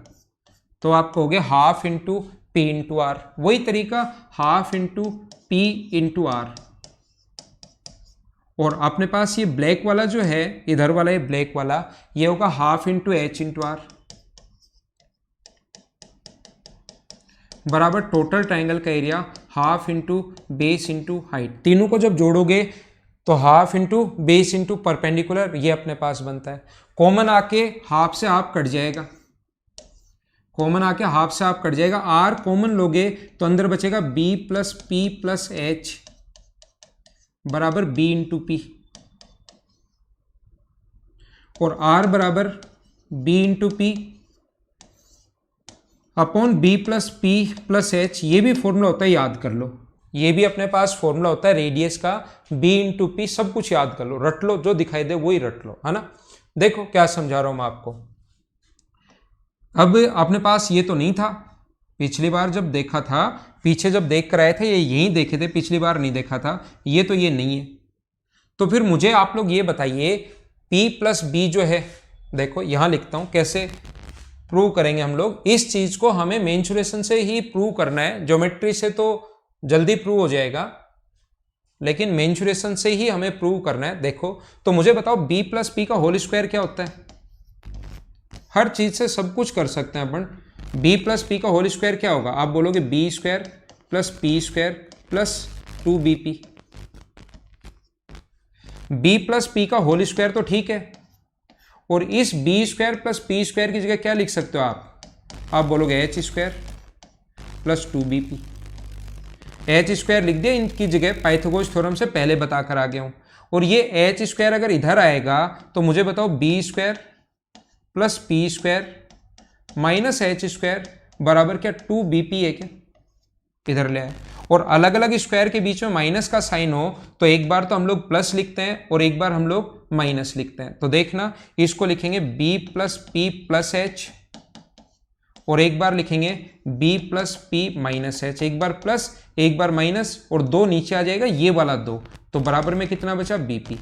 तो आप कहोगे half into p into r. वही तरीका half into p into r. और अपने पास ये ब्लैक वाला जो है, इधर वाला ये ब्लैक वाला, ये होगा half into h into are बराबर टोटल ट्रायंगल का area half into base into height. तीनों को जब जोड़ोगे तो half into base into perpendicular, ये अपने पास बनता है। कॉमन आके हाफ से हाफ कट जाएगा, कॉमन आके हाफ से हाफ कट जाएगा। आर कॉमन लोगे तो अंदर बचेगा b plus p plus h बराबर बी इंटू पी, और आर बराबर b into p upon B plus p plus h. ये भी फॉर्मूला होता है, याद कर लो, ये भी अपने पास फॉर्मूला होता है रेडियस का, बी इंटू पी। सब कुछ याद कर लो, रट लो, जो दिखाई दे वही रट लो, है ना। देखो क्या समझा रहा हूं मैं आपको। अब अपने पास ये तो नहीं था, पिछली बार जब देखा था, पीछे जब देख कर आए थे ये यही देखे थे, पिछली बार नहीं देखा था, ये तो ये नहीं है। तो फिर मुझे आप लोग ये बताइए p प्लस बी जो है, देखो यहां लिखता हूं, कैसे प्रूव करेंगे हम लोग इस चीज को। हमें मेंसुरेशन से ही प्रूव करना है, ज्योमेट्री से तो जल्दी प्रूव हो जाएगा, लेकिन मेंसुरेशन से ही हमें प्रूव करना है। देखो तो मुझे बताओ b प्लस पी का होल स्क्वायर क्या होता है? हर चीज से सब कुछ कर सकते हैं अपन। b प्लस पी का होल स्क्वायर क्या होगा? आप बोलोगे b square plus p square plus 2bp। b plus p का होल स्क्वायर तो ठीक है, और इस b square plus p square की जगह क्या लिख सकते हो आप बोलोगे h square plus 2bp। H square लिख दिया इनकी जगह, पाइथागोरस थ्योरम से पहले बता कर आ गया हूं। और ये एच स्क्वायर अगर इधर आएगा तो मुझे बताओ b square plus p square minus h square बराबर क्या 2bp है क्या? इधर ले आए। और अलग अलग स्क्वायर के बीच में माइनस का साइन हो तो एक बार तो हम लोग प्लस लिखते हैं और एक बार हम लोग माइनस लिखते हैं। तो देखना, इसको लिखेंगे b plus p plus H, और एक बार लिखेंगे b plus P minus H. एक बार प्लस एक बार माइनस, और दो नीचे आ जाएगा ये वाला दो, तो बराबर में कितना बचा? bp।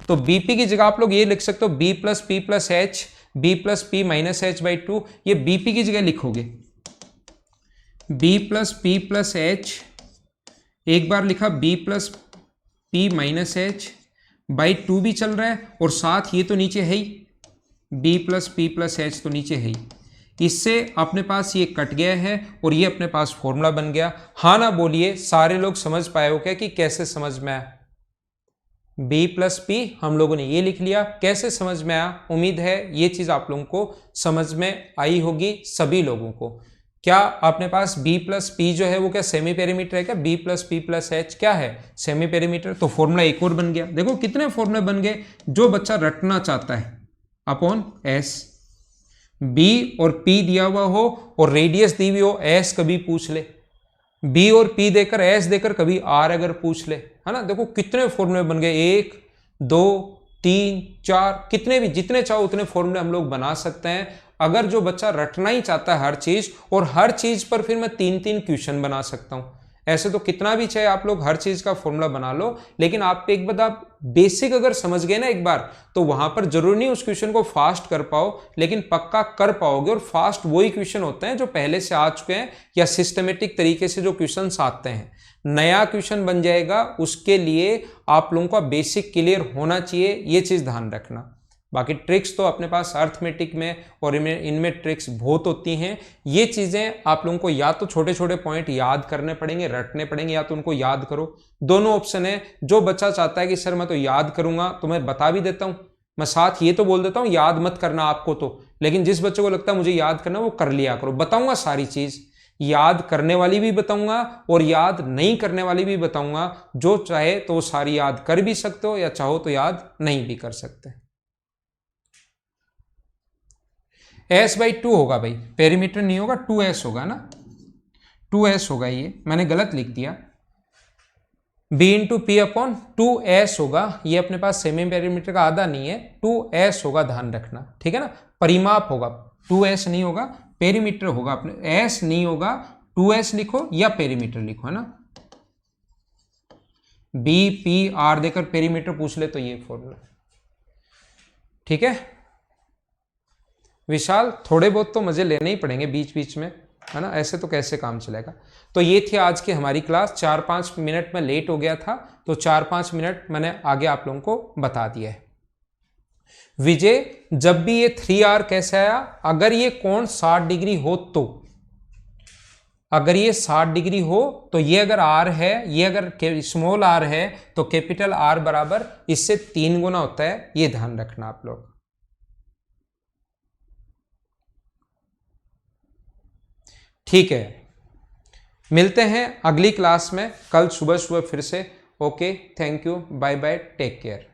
तो bp की जगह आप लोग ये लिख सकते हो b plus p plus H, b plus P minus H by 2। ये bp की जगह लिखोगे b plus p plus H, एक बार लिखा b plus P minus H by 2 भी चल रहा है, और साथ ये तो नीचे है ही b plus p plus H तो नीचे है ही। इससे अपने पास ये कट गया है और ये अपने पास फॉर्मूला बन गया। हाँ ना बोलिए, सारे लोग समझ पाए हो क्या कि कैसे समझ में आया? b प्लस पी हम लोगों ने ये लिख लिया, कैसे समझ में आया? उम्मीद है ये चीज आप लोगों को समझ में आई होगी सभी लोगों को। क्या अपने पास b प्लस पी जो है वो क्या सेमी पेरीमीटर है क्या? b plus p plus H क्या है? Semi perimeter. तो फॉर्मूला एक और बन गया। देखो कितने फॉर्मूले बन गए जो बच्चा रटना चाहता है। अपॉन एस, b और p दिया हुआ हो और रेडियस दी हुई हो, s कभी पूछ ले, b और p देकर s देकर कभी r अगर पूछ ले, है ना। देखो कितने फॉर्मूले बन गए, 1 2 3 4, कितने भी जितने चाहो उतने फॉर्मूले हम लोग बना सकते हैं। अगर जो बच्चा रटना ही चाहता है हर चीज, और हर चीज पर फिर मैं 3-3 क्वेश्चन बना सकता हूं। ऐसे तो कितना भी चाहे आप लोग हर चीज का फॉर्मूला बना लो, लेकिन आप एक बार आप बेसिक अगर समझ गए ना एक बार, तो वहां पर जरूर नहीं उस क्वेश्चन को फास्ट कर पाओ, लेकिन पक्का कर पाओगे। और फास्ट वही क्वेश्चन होते हैं जो पहले से आ चुके हैं या सिस्टमेटिक तरीके से जो क्वेश्चन आते हैं। नया क्वेश्चन बन जाएगा, उसके लिए आप लोगों का बेसिक क्लियर होना चाहिए, ये चीज ध्यान रखना। बाकी ट्रिक्स तो अपने पास अर्थमेटिक में और इनमें ट्रिक्स बहुत होती हैं। ये चीज़ें आप लोगों को या तो छोटे छोटे पॉइंट याद करने पड़ेंगे, रटने पड़ेंगे, या तो उनको याद करो। दोनों ऑप्शन है। जो बच्चा चाहता है कि सर मैं तो याद करूंगा, तो मैं बता भी देता हूँ, मैं साथ ये तो बोल देता हूँ याद मत करना आपको तो, लेकिन जिस बच्चे को लगता है मुझे याद करना वो कर लिया करो। बताऊंगा सारी चीज़, याद करने वाली भी बताऊंगा और याद नहीं करने वाली भी बताऊंगा। जो चाहे तो सारी याद कर भी सकते हो, या चाहो तो याद नहीं भी कर सकते। s/2 होगा भाई, पेरीमीटर नहीं होगा, 2s होगा ना, 2s होगा। ये मैंने गलत लिख दिया, b into p upon 2s होगा। ये अपने पास सेमी पेरीमीटर का आधा नहीं है, 2s होगा, ध्यान रखना, ठीक है ना। परिमाप होगा, 2s नहीं होगा, पेरीमीटर होगा। अपने s नहीं होगा, 2s लिखो या पेरीमीटर लिखो, है ना। b p r देकर पेरीमीटर पूछ ले तो ये फॉर्मूला, ठीक है। विशाल, थोड़े बहुत तो मजे लेने ही पड़ेंगे बीच बीच में, है ना, ऐसे तो कैसे काम चलेगा। तो ये थी आज की हमारी क्लास। 4-5 मिनट में लेट हो गया था, तो 4-5 मिनट मैंने आगे आप लोगों को बता दिया है। विजय, जब भी ये 3r कैसे आया? अगर ये कोण 60 डिग्री हो तो, अगर ये 60 डिग्री हो तो ये अगर r है, ये अगर स्मॉल r है तो कैपिटल R बराबर इससे 3 गुना होता है। ये ध्यान रखना आप लोग, ठीक है। मिलते हैं अगली क्लास में कल सुबह सुबह फिर से। Okay, thank you, bye bye, take care.